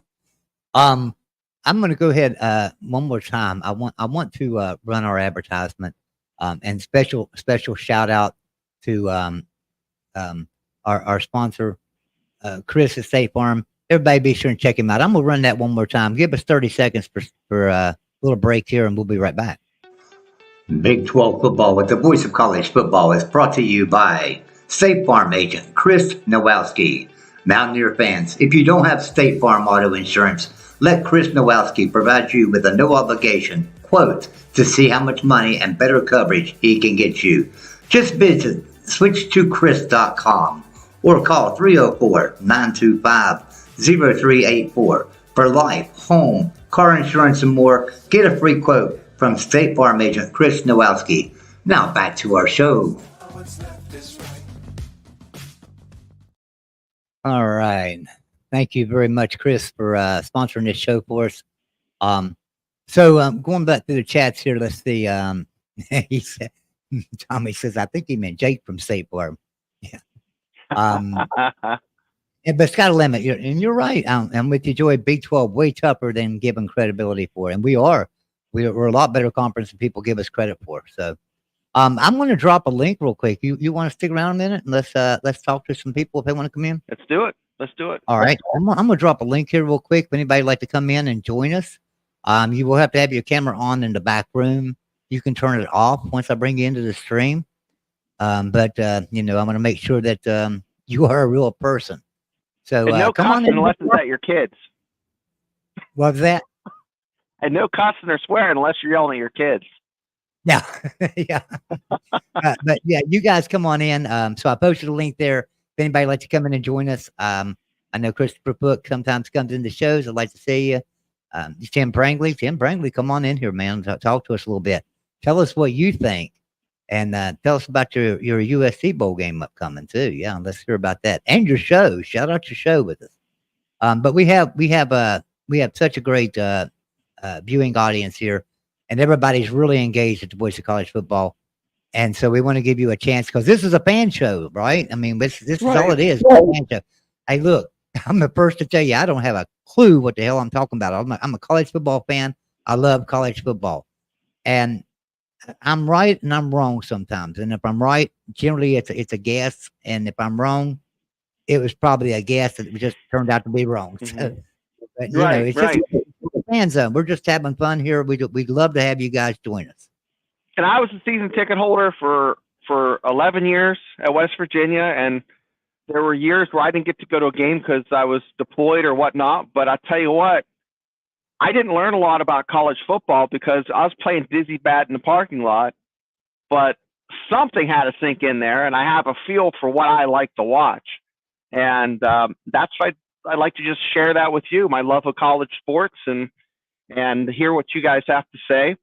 I'm going to go ahead one more time. I want to run our advertisement, and special shout out to our sponsor, Chris at State Farm. Everybody be sure and check him out. I'm going to run that one more time. Give us 30 seconds for a little break here, and we'll be right back. Big 12 football with the voice of college football is brought to you by State Farm agent Chris Nowalski. Mountaineer fans, if you don't have State Farm auto insurance, let Chris Nowalski provide you with a no-obligation quote to see how much money and better coverage he can get you. Just visit switch2chris.com or call 304-925-0384 for life, home, car insurance, and more. Get a free quote from State Farm agent Chris Nowalski. Now back to our show. All right. Thank you very much, Chris, for sponsoring this show for us. So going back to the chats here, let's see. He said, Tommy says, I think he meant Jake from State Farm. Yeah. But it's got a limit. And you're right. I'm with you, Joy. Big 12 way tougher than giving credibility for. And we're a lot better conference than people give us credit for. So I'm going to drop a link real quick. You want to stick around a minute and let's talk to some people if they want to come in? let's do it. Let's do it. All right. I'm going to drop a link here real quick. If anybody would like to come in and join us, you will have to have your camera on in the back room. You can turn it off once I bring you into the stream. But you know, I'm going to make sure that you are a real person. So and no come on cussing in. unless it's at your kids. What's that? And no cussing or swearing unless you're yelling at your kids. Yeah. Yeah. But yeah, you guys come on in. So I posted a link there. If anybody would like to come in and join us, I know Christopher Book sometimes comes into shows. I'd like to see you. Tim Prangley, come on in here, man. Talk to us a little bit. Tell us what you think, and tell us about your USC bowl game upcoming too. Yeah, let's hear about that and your show. Shout out your show with us. But we have such a great viewing audience here, and everybody's really engaged at the Voice of College Football. And so we want to give you a chance because this is a fan show, right? I mean, this is all it is. It's a fan show. Hey, look, I'm the first to tell you, I don't have a clue what the hell I'm talking about. I'm a college football fan. I love college football. And I'm right and I'm wrong sometimes. And if I'm right, generally it's a guess. And if I'm wrong, it was probably a guess that just turned out to be wrong. Mm-hmm. So, but, it's just a fan zone. We're just having fun here. We'd love to have you guys join us. And I was a season ticket holder for 11 years at West Virginia, and there were years where I didn't get to go to a game because I was deployed or whatnot. But I tell you what, I didn't learn a lot about college football because I was playing dizzy bat in the parking lot. But something had to sink in there, and I have a feel for what I like to watch. And that's why I'd like to just share that with you, my love of college sports, and hear what you guys have to say.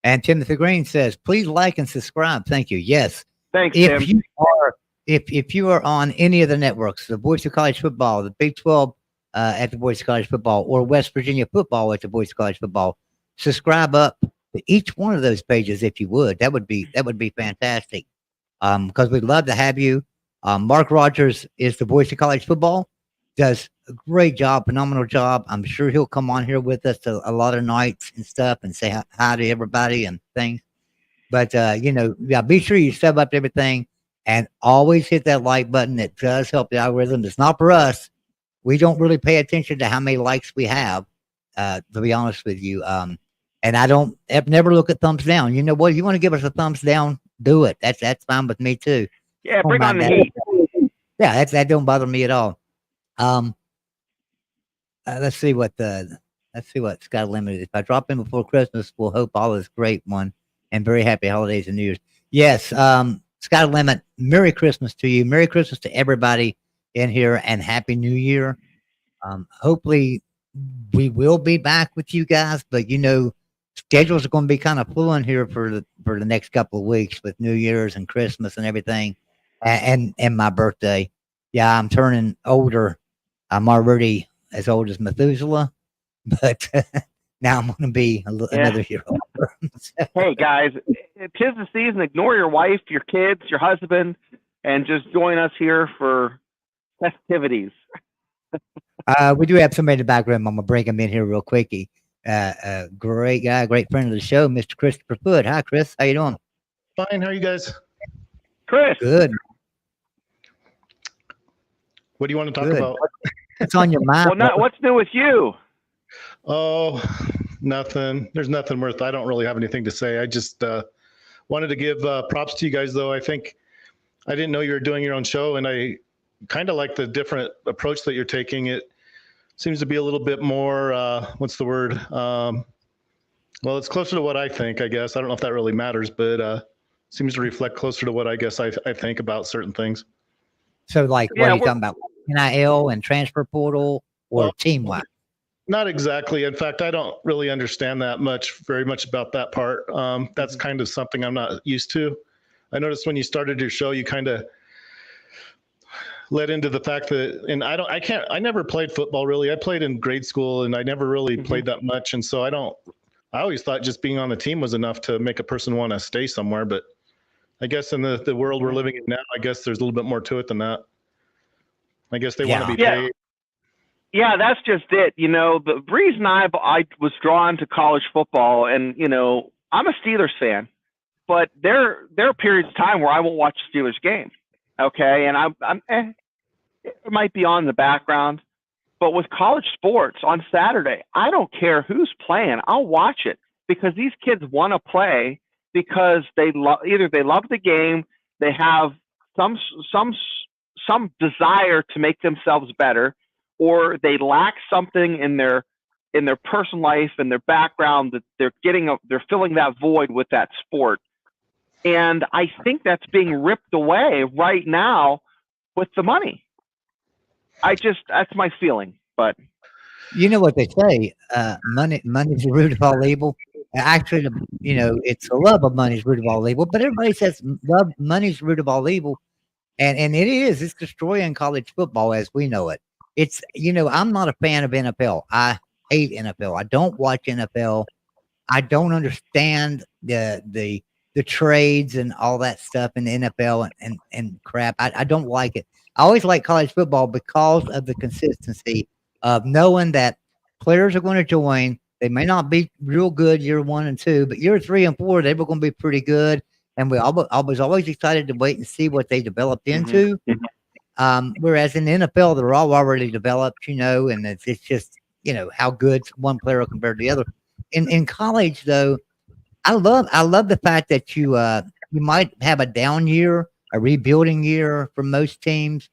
And Timothy Green says, please like and subscribe. Thank you. Yes. Thanks, If Tim. if you are on any of the networks, the Voice of College Football, the Big 12 at the Voice of College Football, or West Virginia Football at the Voice of College Football, subscribe up to each one of those pages if you would. That would be fantastic. Because we'd love to have you. Mark Rogers is the voice of college football. Does a great job, phenomenal job. I'm sure he'll come on here with us a lot of nights and stuff and say hi to everybody and things. But be sure you sub up everything and always hit that like button. It does help the algorithm. It's not for us. We don't really pay attention to how many likes we have, to be honest with you. And I don't never look at thumbs down. You know what? If you want to give us a thumbs down, do it. That's fine with me too. Yeah, bring on the heat. Yeah, that don't bother me at all. Let's see what Scott Limited. If I drop in before Christmas, we'll hope all is great one and very happy holidays and New Year's. Yes, Scott Limit, Merry Christmas to you. Merry Christmas to everybody in here and Happy New Year. Hopefully we will be back with you guys, but schedules are going to be kind of fluent here for the next couple of weeks with New Year's and Christmas and everything, and my birthday. Yeah, I'm turning older. I'm already as old as Methuselah, but now I'm going to be another year older. Hey guys, 'tis the season. Ignore your wife, your kids, your husband, and just join us here for festivities. We do have somebody in the background. I'm gonna bring him in here real quickie. Great guy, great friend of the show, Mr. Christopher Foot. Hi, Chris. How you doing? Fine. How are you guys? Chris. Good. What do you want to talk Good. about? What's on your mind? Well, what's new with you? Oh, nothing. There's nothing worth. I don't really have anything to say. I just wanted to give props to you guys, though. I think I didn't know you were doing your own show, and I kind of like the different approach that you're taking. It seems to be a little bit more, what's the word? Well, it's closer to what I think, I guess. I don't know if that really matters, but seems to reflect closer to what I guess I think about certain things. So, like, what are you talking about? NIL and transfer portal or team-wise? Not exactly. In fact, I don't really understand very much about that part. That's kind of something I'm not used to. I noticed when you started your show, you kind of led into the fact that, and I never played football really. I played in grade school and I never really played that much. And so I always thought just being on the team was enough to make a person want to stay somewhere. But I guess in the world we're living in now, I guess there's a little bit more to it than that. I guess they want to be paid. Yeah, that's just it. The reason I was drawn to college football, and I'm a Steelers fan, but there are periods of time where I won't watch a Steelers game. Okay, and it might be on the background, but with college sports on Saturday, I don't care who's playing. I'll watch it because these kids want to play because either they love the game, they have some desire to make themselves better, or they lack something in their personal life and their background that they're filling that void with that sport. And I think that's being ripped away right now with the money. That's my feeling. But you know what they say, money's the root of all evil. Actually, it's the love of money's root of all evil, but everybody says money's the root of all evil. And it's destroying college football as we know it. It's, I'm not a fan of NFL. I hate NFL. I don't watch NFL. I don't understand the trades and all that stuff in the NFL and crap. I don't like it. I always like college football because of the consistency of knowing that players are going to join. They may not be real good year 1 and 2, but year 3 and 4, they were going to be pretty good. And I was always excited to wait and see what they developed into. Whereas in the NFL, they're all already developed, and it's just, how good one player compared to the other. In college, though, I love the fact that you might have a down year, a rebuilding year for most teams,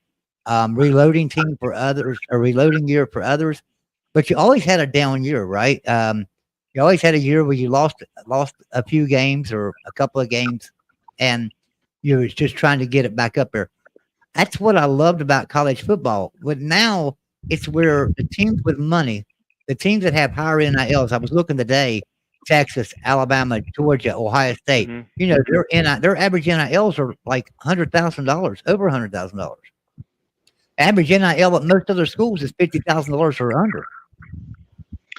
reloading team for others, a reloading year for others. But you always had a down year, right? You always had a year where you lost a few games or a couple of games, and you was just trying to get it back up there. That's what I loved about college football. But now it's where the teams with money, the teams that have higher NILs. I was looking today, Texas, Alabama, Georgia, Ohio State. Their average NILs are like $100,000, over $100,000. Average NIL at most other schools is $50,000 or under.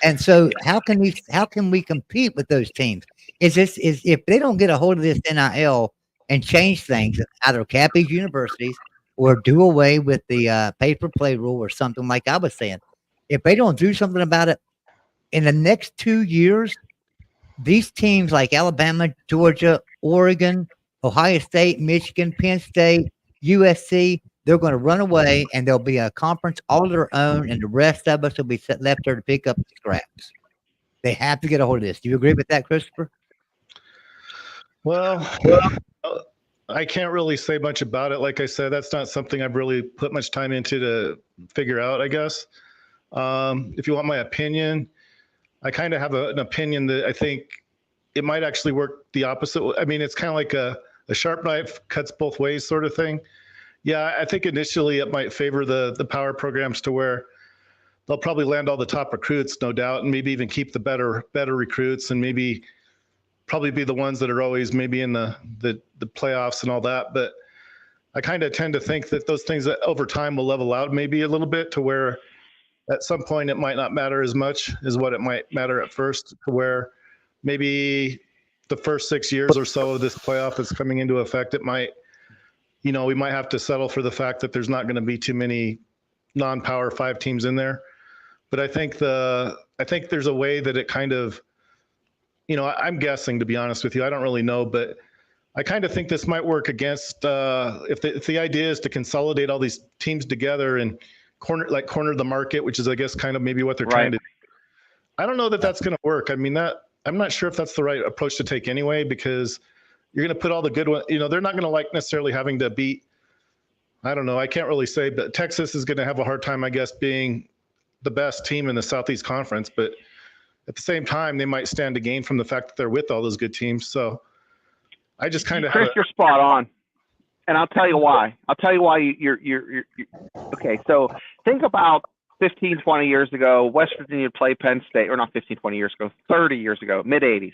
And so how can we compete with those teams? is if they don't get a hold of this NIL and change things, either cap these universities or do away with the pay-for-play rule or something like I was saying. If they don't do something about it in the next 2 years, these teams like Alabama, Georgia, Oregon, Ohio State, Michigan, Penn State, USC, they're going to run away and there'll be a conference all of their own, and the rest of us will be left there to pick up the scraps. They have to get a hold of this. Do you agree with that, Christopher? Well, I can't really say much about it. Like I said, that's not something I've really put much time into to figure out, I guess. If you want my opinion, I kind of have an opinion that I think it might actually work the opposite. I mean, it's kind of like a sharp knife cuts both ways sort of thing. Yeah, I think initially it might favor the power programs to where they'll probably land all the top recruits, no doubt, and maybe even keep the better recruits, and maybe probably be the ones that are always maybe in the playoffs and all that. But I kind of tend to think that those things that over time will level out maybe a little bit to where at some point it might not matter as much as what it might matter at first, to where maybe the first 6 years or so of this playoff that's coming into effect, it might, we might have to settle for the fact that there's not going to be too many non-power 5 teams in there. But I think there's a way that it kind of, I'm guessing, to be honest with you, I don't really know, but I kind of think this might work against if the idea is to consolidate all these teams together and corner the market, which is, I guess, kind of maybe what they're trying to do. I don't know that that's going to work. I mean, I'm not sure if that's the right approach to take anyway, because you're going to put all the good ones, they're not going to like necessarily having to beat, I don't know, I can't really say, but Texas is going to have a hard time, I guess, being the best team in the Southeast Conference. But at the same time, they might stand to gain from the fact that they're with all those good teams. So I just kind of Chris, you're spot on. And I'll tell you why. You're okay. So think about 15, 20 years ago, West Virginia played Penn State, or not 15, 20 years ago, 30 years ago, mid-'80s.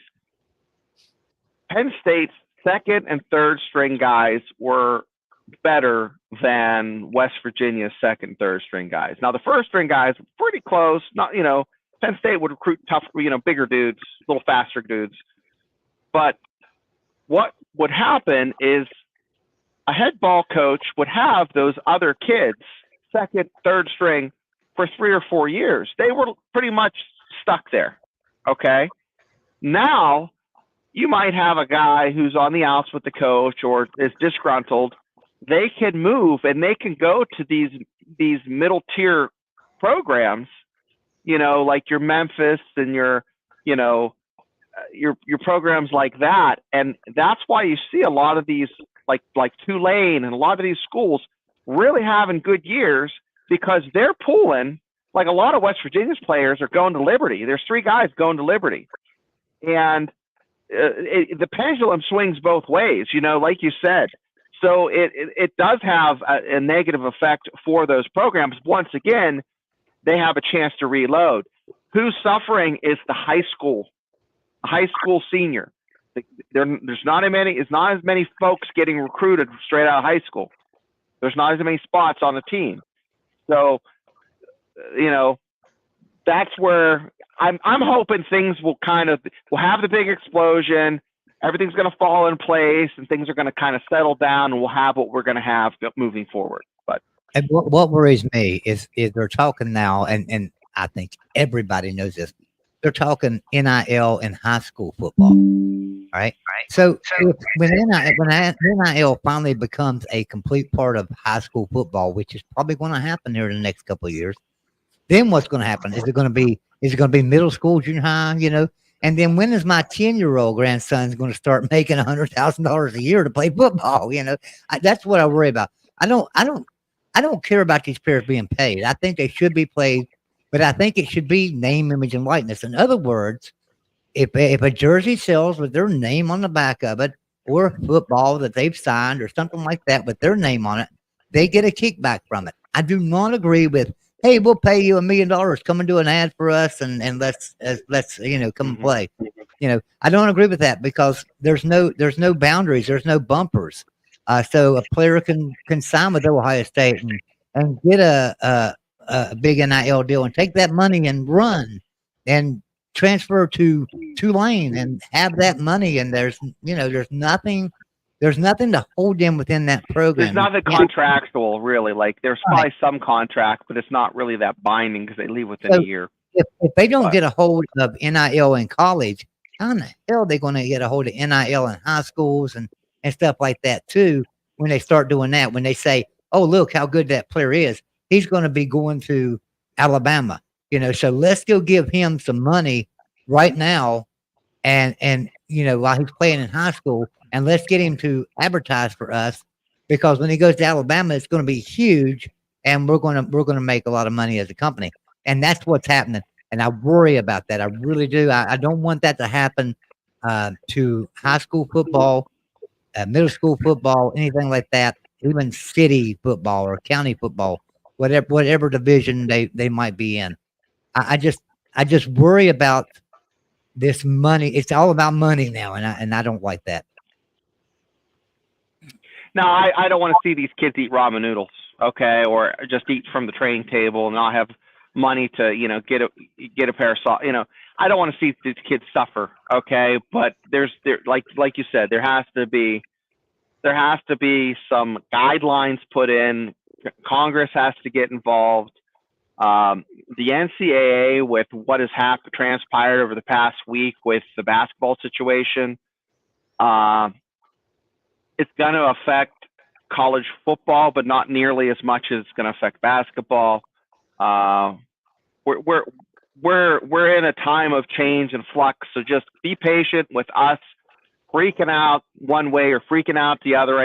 Penn State's second and third string guys were better than West Virginia's second and third string guys. Now, the first string guys were pretty close. Not, Penn State would recruit tough, bigger dudes, a little faster dudes. But what would happen is a head ball coach would have those other kids, second, third string, for 3 or 4 years. They were pretty much stuck there. Okay. Now you might have a guy who's on the outs with the coach or is disgruntled. They can move and they can go to these middle tier programs, like your Memphis and your programs like that. And that's why you see a lot of these like Tulane and a lot of these schools really having good years, because they're pulling, like a lot of West Virginia's players are going to Liberty. There's 3 guys going to Liberty. And the pendulum swings both ways, like you said. So it does have a negative effect for those programs. Once again, they have a chance to reload. Who's suffering is the high school senior. There's not as many folks getting recruited straight out of high school. There's not as many spots on the team. So, that's where I'm hoping things will have the big explosion. Everything's going to fall in place and things are going to kind of settle down, and we'll have what we're going to have moving forward. But and what worries me is they're talking now, and I think everybody knows this. They're talking NIL in high school football. All right. So when NIL finally becomes a complete part of high school football, which is probably going to happen here in the next couple of years, then what's going to happen? Is it going to be middle school, junior high, And then when is my 10-year-old grandson going to start making $100,000 a year to play football? That's what I worry about. I don't care about these players being paid. I think they should be paid, but I think it should be name, image, and likeness. In other words, if a jersey sells with their name on the back of it, or football that they've signed or something like that with their name on it, they get a kickback from it. I do not agree with, hey, we'll pay you $1 million. Come and do an ad for us, and let's come and play. I don't agree with that, because there's no boundaries, there's no bumpers. So a player can sign with Ohio State and get a big NIL deal and take that money and run. And transfer to Tulane and have that money, and there's nothing to hold them within that program. There's nothing contractual, really. Like there's probably some contract, but it's not really that binding because they leave within a year. If they don't get a hold of NIL in college, how in the hell are they going to get a hold of NIL in high schools and stuff like that too? When they start doing that, when they say, "Oh, look how good that player is," he's going to be going to Alabama. So let's go give him some money right now, and while he's playing in high school, and let's get him to advertise for us, because when he goes to Alabama, it's going to be huge, and we're going to make a lot of money as a company, and that's what's happening. And I worry about that. I really do. I don't want that to happen to high school football, middle school football, anything like that, even city football or county football, whatever division they might be in. I just worry about this money. It's all about money now, and I don't like that. No, I don't want to see these kids eat ramen noodles, okay, or just eat from the training table and not have money to get a pair of socks. I don't want to see these kids suffer, okay. But there like you said, there has to be some guidelines put in. Congress has to get involved. The NCAA, with what has transpired over the past week with the basketball situation, it's going to affect college football, but not nearly as much as it's going to affect basketball. We're in a time of change and flux, so just be patient with us freaking out one way or freaking out the other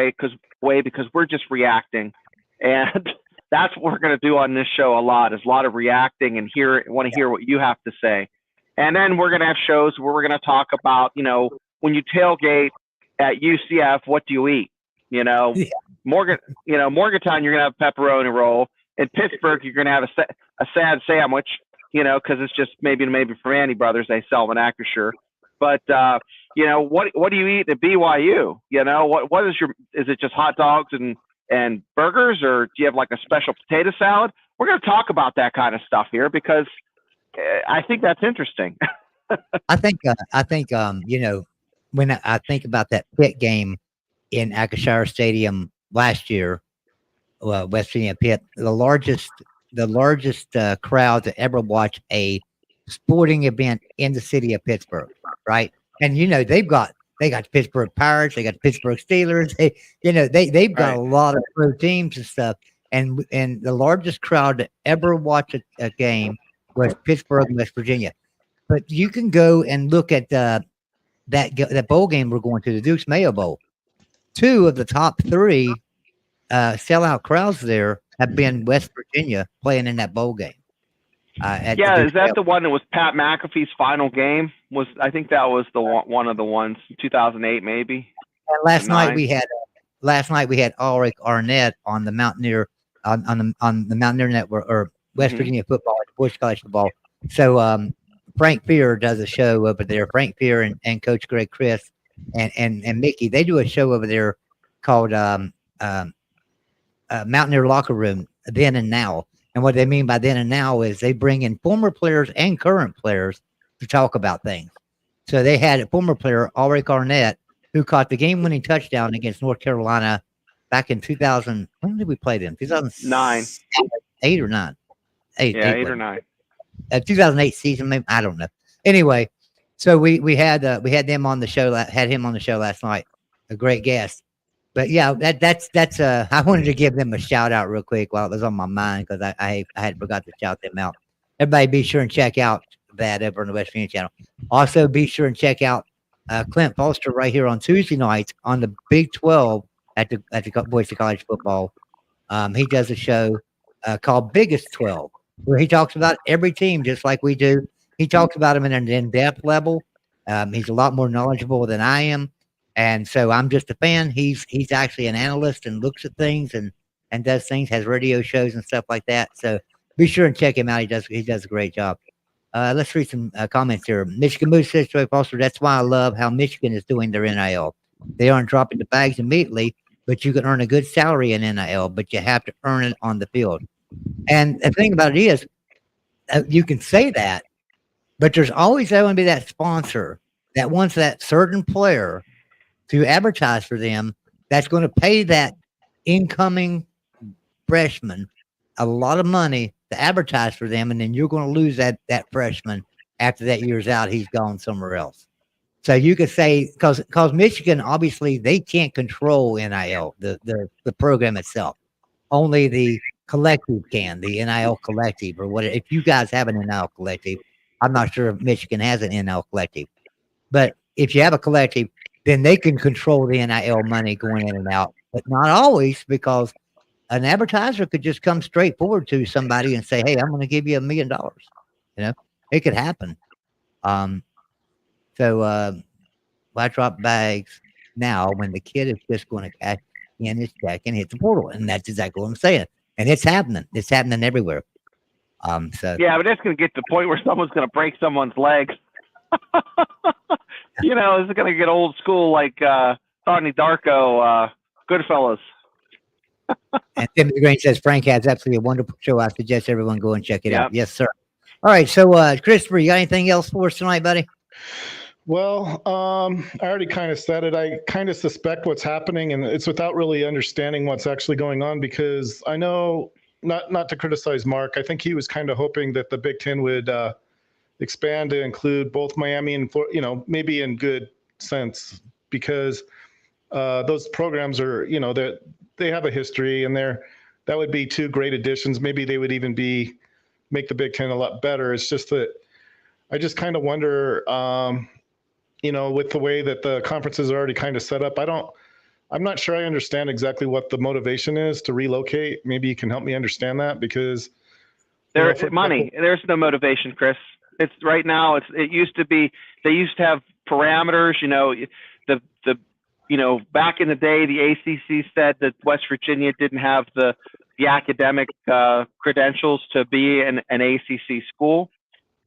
way because we're just reacting, and that's what we're going to do on this show a lot of reacting and want to hear what you have to say. And then we're going to have shows where we're going to talk about, when you tailgate at UCF, what do you eat? Morgantown, you're going to have pepperoni roll. In Pittsburgh, you're going to have a sad sandwich, because it's just maybe for Andy Brothers, they sell them in Acrisure. But, what do you eat at BYU? What is it just hot dogs and burgers, or do you have like a special potato salad? We're going to talk about that kind of stuff here because I think that's interesting. I think when I think about that Pitt game in Acrisure Stadium last year, West Virginia Pitt, the largest crowd to ever watch a sporting event in the city of Pittsburgh, right? And they got the Pittsburgh Pirates, they got the Pittsburgh Steelers, they've got a lot of pro teams and stuff, and the largest crowd to ever watch a game was Pittsburgh and West Virginia. But you can go and look at that bowl game we're going to, the Dukes Mayo Bowl. 2 of the top 3 sellout crowds there have been West Virginia playing in that bowl game. Is that the one that was Pat McAfee's final game? I think that was the one of the ones, 2008 maybe. And last night we had Ulrich Arnett on the Mountaineer on the Mountaineer Network, or West Virginia football, Bush College football. So Frank Fear does a show over there. Frank Fear and Coach Greg Chris and Mickey, they do a show over there called Mountaineer Locker Room, Then and Now. And what they mean by then and now is they bring in former players and current players to talk about things. So they had a former player, Ulrich Arnett, who caught the game-winning touchdown against North Carolina back in 2000. When did we play them? 2009. 8 or 9? 8. Yeah, 8 or 9. 2008 season, maybe, I don't know. Anyway, so we had them on the show. Had him on the show last night. A great guest. But yeah, that's I wanted to give them a shout out real quick while it was on my mind, because I had forgot to shout them out. Everybody be sure and check out that over on the West Virginia channel. Also be sure and check out Clint Foster right here on Tuesday nights on the Big 12 at the Voice of College Football. He does a show called Biggest 12, where he talks about every team just like we do. He talks about them in an in-depth level. He's a lot more knowledgeable than I am. And so I'm just a fan. He's actually an analyst and looks at things and does things, has radio shows and stuff like that. So be sure and check him out. He does a great job. Let's read some comments here. Michigan Moose says, Joey Foster, that's why I love how Michigan is doing their NIL. They aren't dropping the bags immediately, but you can earn a good salary in NIL, but you have to earn it on the field. And the thing about it is, you can say that, But there's always going to be that sponsor that wants that certain player to advertise for them that's going to pay that incoming freshman a lot of money to advertise for them, and then you're going to lose that freshman after that year's out. He's gone somewhere else. So you could say because Michigan obviously they can't control NIL the program itself. Only the collective can, the NIL collective or whatever. If you guys have an NIL collective, I'm not sure if Michigan has an NIL collective, but if you have a collective, then they can control the NIL money going in and out, but not always, because an advertiser could just come straight forward to somebody and say, "Hey, I'm going to give you $1 million." You know, it could happen. So why drop bags now when the kid is just going to cash in his check and hit the portal? And that's exactly what I'm saying. And it's happening. It's happening everywhere. So yeah, but it's going to get to the point where someone's going to break someone's legs. You know, it's going to get old school like Donnie Darko, Goodfellas. And Tim Green says Frank has absolutely a wonderful show. I suggest everyone go and check it Yep. out. Yes, sir. All right. So, Christopher, you got anything else for us tonight, buddy? Well, I already kind of said it. I kind of suspect what's happening, and it's without really understanding what's actually going on, because I know, not to criticize Mark, I think he was kind of hoping that the Big Ten would expand to include both Miami and Florida, you know, maybe in good sense, because those programs are, you know, they have a history, and that would be two great additions. Maybe they would even make the Big Ten a lot better. It's just that I just kind of wonder, you know, with the way that the conferences are already kind of set up, I'm not sure I understand exactly what the motivation is to relocate. Maybe you can help me understand that, because There's money. There's no motivation, Chris. It's right now. It used to be. They used to have parameters. You know, you know, back in the day, the ACC said that West Virginia didn't have the academic credentials to be an ACC school.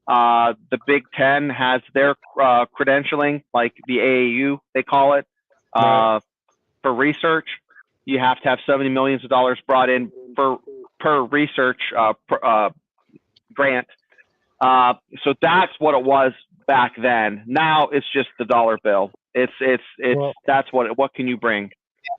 The Big Ten has their credentialing, like the AAU, they call it, for research. You have to have $70 million brought in per research grant. So that's what it was back then. Now it's just the dollar bill. That's what can you bring?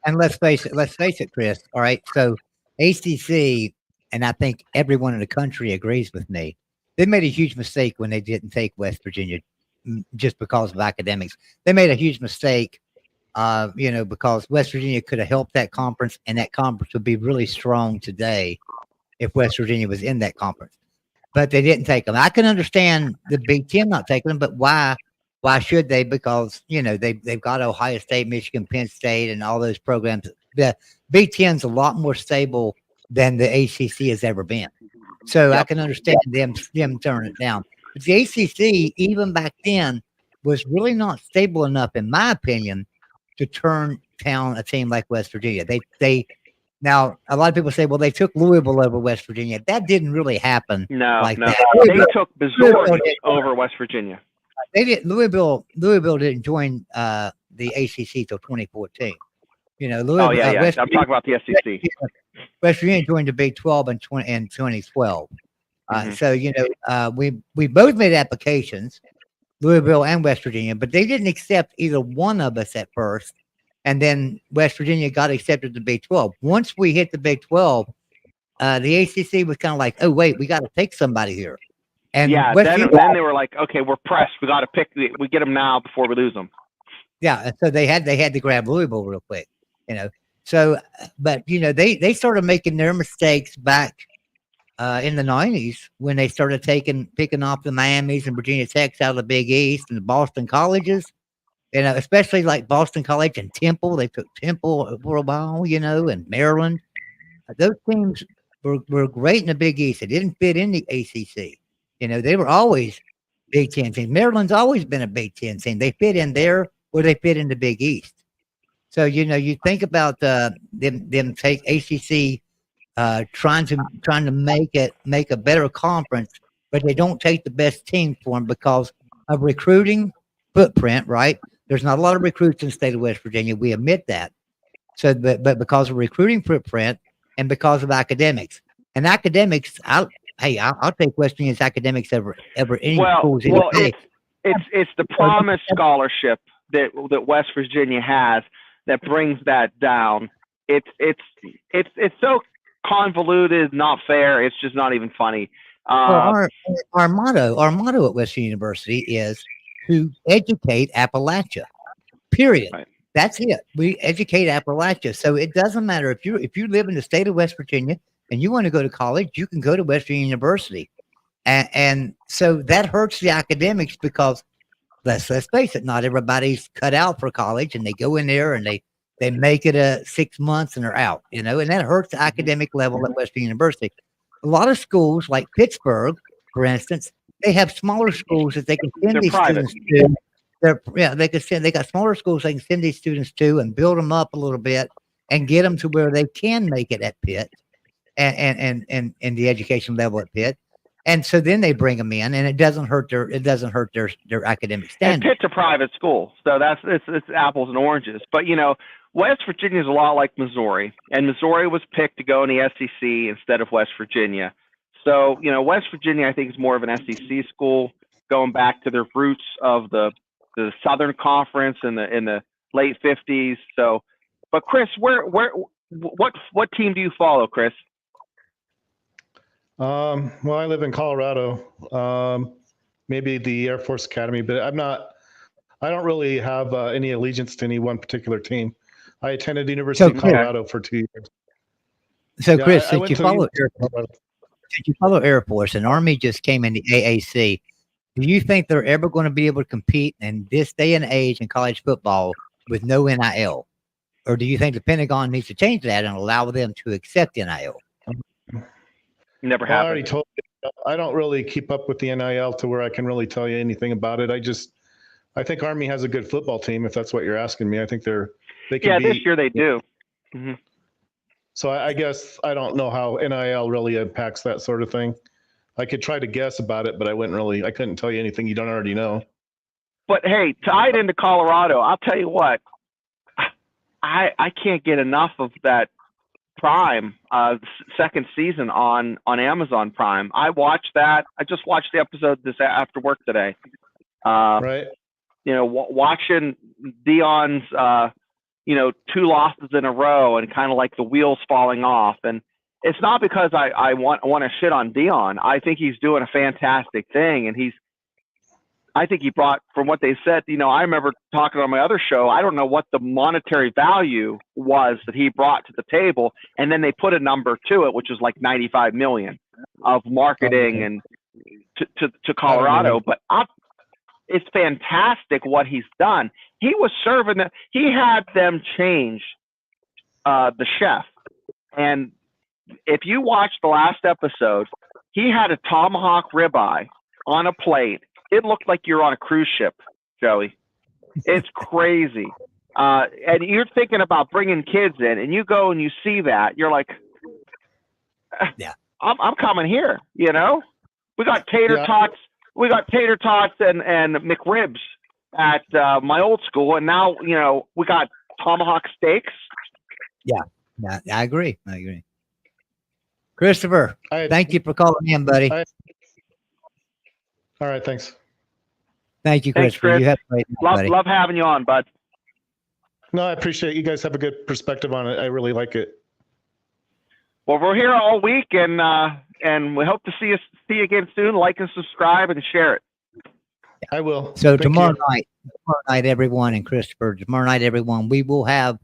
And let's face it, Chris. All right. So ACC, and I think everyone in the country agrees with me, they made a huge mistake when they didn't take West Virginia just because of academics. They made a huge mistake, you know, because West Virginia could have helped that conference, and that conference would be really strong today if West Virginia was in that conference. But they didn't take them. I can understand the Big Ten not taking them, but why? Why should they? Because, you know, they've got Ohio State, Michigan, Penn State, and all those programs. The Big Ten's a lot more stable than the ACC has ever been. So I can understand them turning it down. But the ACC, even back then, was really not stable enough, in my opinion, to turn down a team like West Virginia. Now, a lot of people say, well, they took Louisville over West Virginia. That didn't really happen. No. That. They took Missouri over West Virginia. They didn't. Louisville didn't join the ACC till 2014. You know, Louisville. I'm talking about the SEC. West Virginia joined the Big 12 in 2012. So, you know, we both made applications, Louisville and West Virginia, but they didn't accept either one of us at first. And then West Virginia got accepted to Big 12. Once we hit the Big 12, the ACC was kind of like, oh, wait, we got to take somebody here. And then they were like, okay, we're pressed. We got to we get them now before we lose them. Yeah. And so they had to grab Louisville real quick, you know. So, but, you know, they started making their mistakes back in the 90s when they started picking off the Miamis and Virginia Techs out of the Big East and the Boston colleges, you know, especially like Boston College and Temple. They took Temple for a while, you know, and Maryland. Those teams were great in the Big East. They didn't fit in the ACC. You know, they were always Big Ten teams. Maryland's always been a Big Ten team. They fit in there or they fit in the Big East. So, you know, you think about them take ACC trying to make a better conference, but they don't take the best team for them because of recruiting footprint, right? There's not a lot of recruits in the state of West Virginia. We admit that. So, but because of recruiting footprint and because of academics. And academics, hey, I'll take West Virginia's academics over any Well, schools any well, day. it's the Promise Scholarship that West Virginia has that brings that down. It's so convoluted, not fair. It's just not even funny. Well, our motto at West Virginia University is to educate Appalachia. Period. Right. That's it. We educate Appalachia. So it doesn't matter if you live in the state of West Virginia and you want to go to college, you can go to West Virginia University. And so that hurts the academics because let's face it, not everybody's cut out for college, and they go in there and they make it 6 months and they're out, and that hurts the academic level at West Virginia University. A lot of schools like Pittsburgh, for instance, they have smaller schools that they can send They're these private. students to. They got smaller schools they can send these students to and build them up a little bit and get them to where they can make it at Pitt and the education level at Pitt. And so then they bring them in, and it doesn't hurt their academic And standards. Pitt's a private school, so it's apples and oranges. But West Virginia is a lot like Missouri, and Missouri was picked to go in the SEC instead of West Virginia. So West Virginia, I think, is more of an SEC school, going back to their roots of the Southern Conference in the late '50s. So, but Chris, what team do you follow, Chris? Well, I live in Colorado, maybe the Air Force Academy, but I don't really have any allegiance to any one particular team. I attended the University of Colorado for 2 years. So, Chris, I since went you to follow Air Force and Army just came in the AAC, do you think they're ever going to be able to compete in this day and age in college football with no NIL? Or do you think the Pentagon needs to change that and allow them to accept NIL? Never Well, I happened. already told you, I don't really keep up with the NIL to where I can really tell you anything about it. I think Army has a good football team, if that's what you're asking me. I think they can this year they do. Mm-hmm. So I guess I don't know how NIL really impacts that sort of thing. I could try to guess about it, but I couldn't tell you anything you don't already know. But hey, tied into Colorado, I'll tell you what, I can't get enough of that Prime second season on Amazon Prime. I watched that. I just watched the episode after work today. Right. Watching Deion's 2 losses in a row and kind of like the wheels falling off. And it's not because I want to shit on Deion. I think he's doing a fantastic thing, and I think he brought, from what they said, I remember talking on my other show, I don't know what the monetary value was that he brought to the table. And then they put a number to it, which was like 95 million of marketing and to Colorado. But it's fantastic what he's done. He was serving them. He had them change the chef. And if you watch the last episode, he had a tomahawk ribeye on a plate. It looked like you're on a cruise ship, Joey. It's crazy. And you're thinking about bringing kids in, and you go and you see that. You're like, yeah, I'm coming here. We got tater tots. We got tater tots and McRibs at my old school, and now we got tomahawk steaks. Yeah, I agree. Christopher, thank you for calling in, buddy. All right, thanks. Thank you, Thanks, Christopher. Chris. You have a great night, buddy. Love having you on, bud. No, I appreciate it. You guys have a good perspective on it. I really like it. Well, we're here all week, and we hope to see you again soon. Like and subscribe and share it. I will. So Thank tomorrow you. night, everyone, and Christopher, tomorrow night, everyone, we will have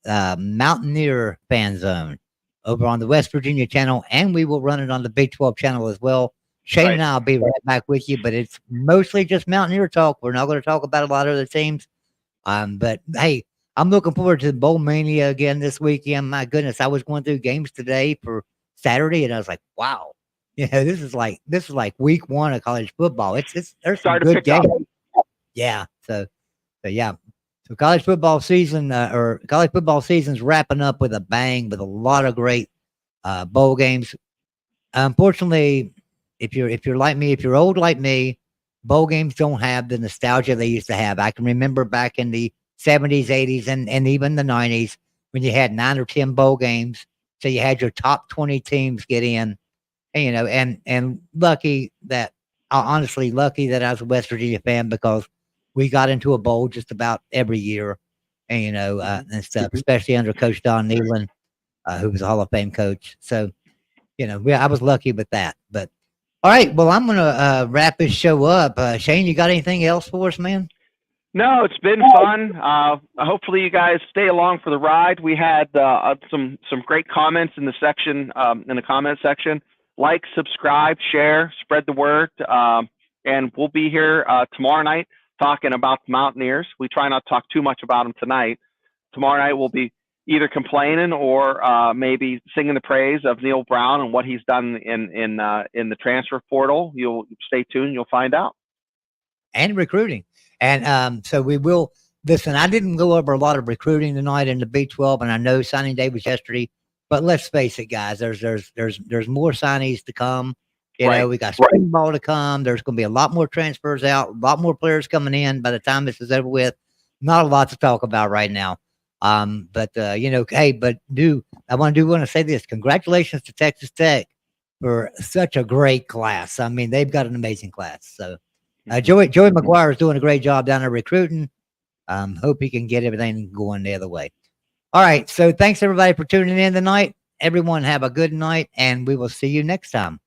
Mountaineer Fan Zone over on the West Virginia channel, and we will run it on the Big 12 channel as well. Shane and I will be right back with you, but it's mostly just Mountaineer talk. We're not going to talk about a lot of other teams. But hey, I'm looking forward to the Bowl Mania again this weekend. My goodness, I was going through games today for Saturday, and I was like, wow, this is like week 1 of college football. There's some good games. Yeah. So yeah. So college football season's wrapping up with a bang, with a lot of great bowl games. Unfortunately, if you're like me, if you're old like me, bowl games don't have the nostalgia they used to have. I can remember back in the 70s, 80s, and even the 90s when you had 9 or 10 bowl games. So you had your top 20 teams get in. And, and lucky that, honestly, lucky that I was a West Virginia fan because we got into a bowl just about every year, and, and stuff, especially under Coach Don Nealon, who was a Hall of Fame coach. So, I was lucky with that. But all right, well, I'm gonna wrap this show up. Shane, you got anything else for us, man? No, it's been fun. Hopefully, you guys stay along for the ride. We had some great comments in the section, in the comment section. Like, subscribe, share, spread the word, and we'll be here tomorrow night talking about the Mountaineers. We try not to talk too much about them tonight. Tomorrow night we'll be either complaining or maybe singing the praise of Neil Brown and what he's done in the transfer portal. You'll stay tuned. You'll find out. And recruiting. And so we will listen. I didn't go over a lot of recruiting tonight in the B12, and I know signing day was yesterday. But let's face it, guys. There's more signees to come. We got spring ball to come. There's going to be a lot more transfers out, a lot more players coming in by the time this is over with. Not a lot to talk about right now. But hey, but I want to say this. Congratulations to Texas Tech for such a great class. I mean, they've got an amazing class. So Joey McGuire is doing a great job down there recruiting. Hope he can get everything going the other way. All right. So thanks everybody for tuning in tonight. Everyone have a good night, and we will see you next time.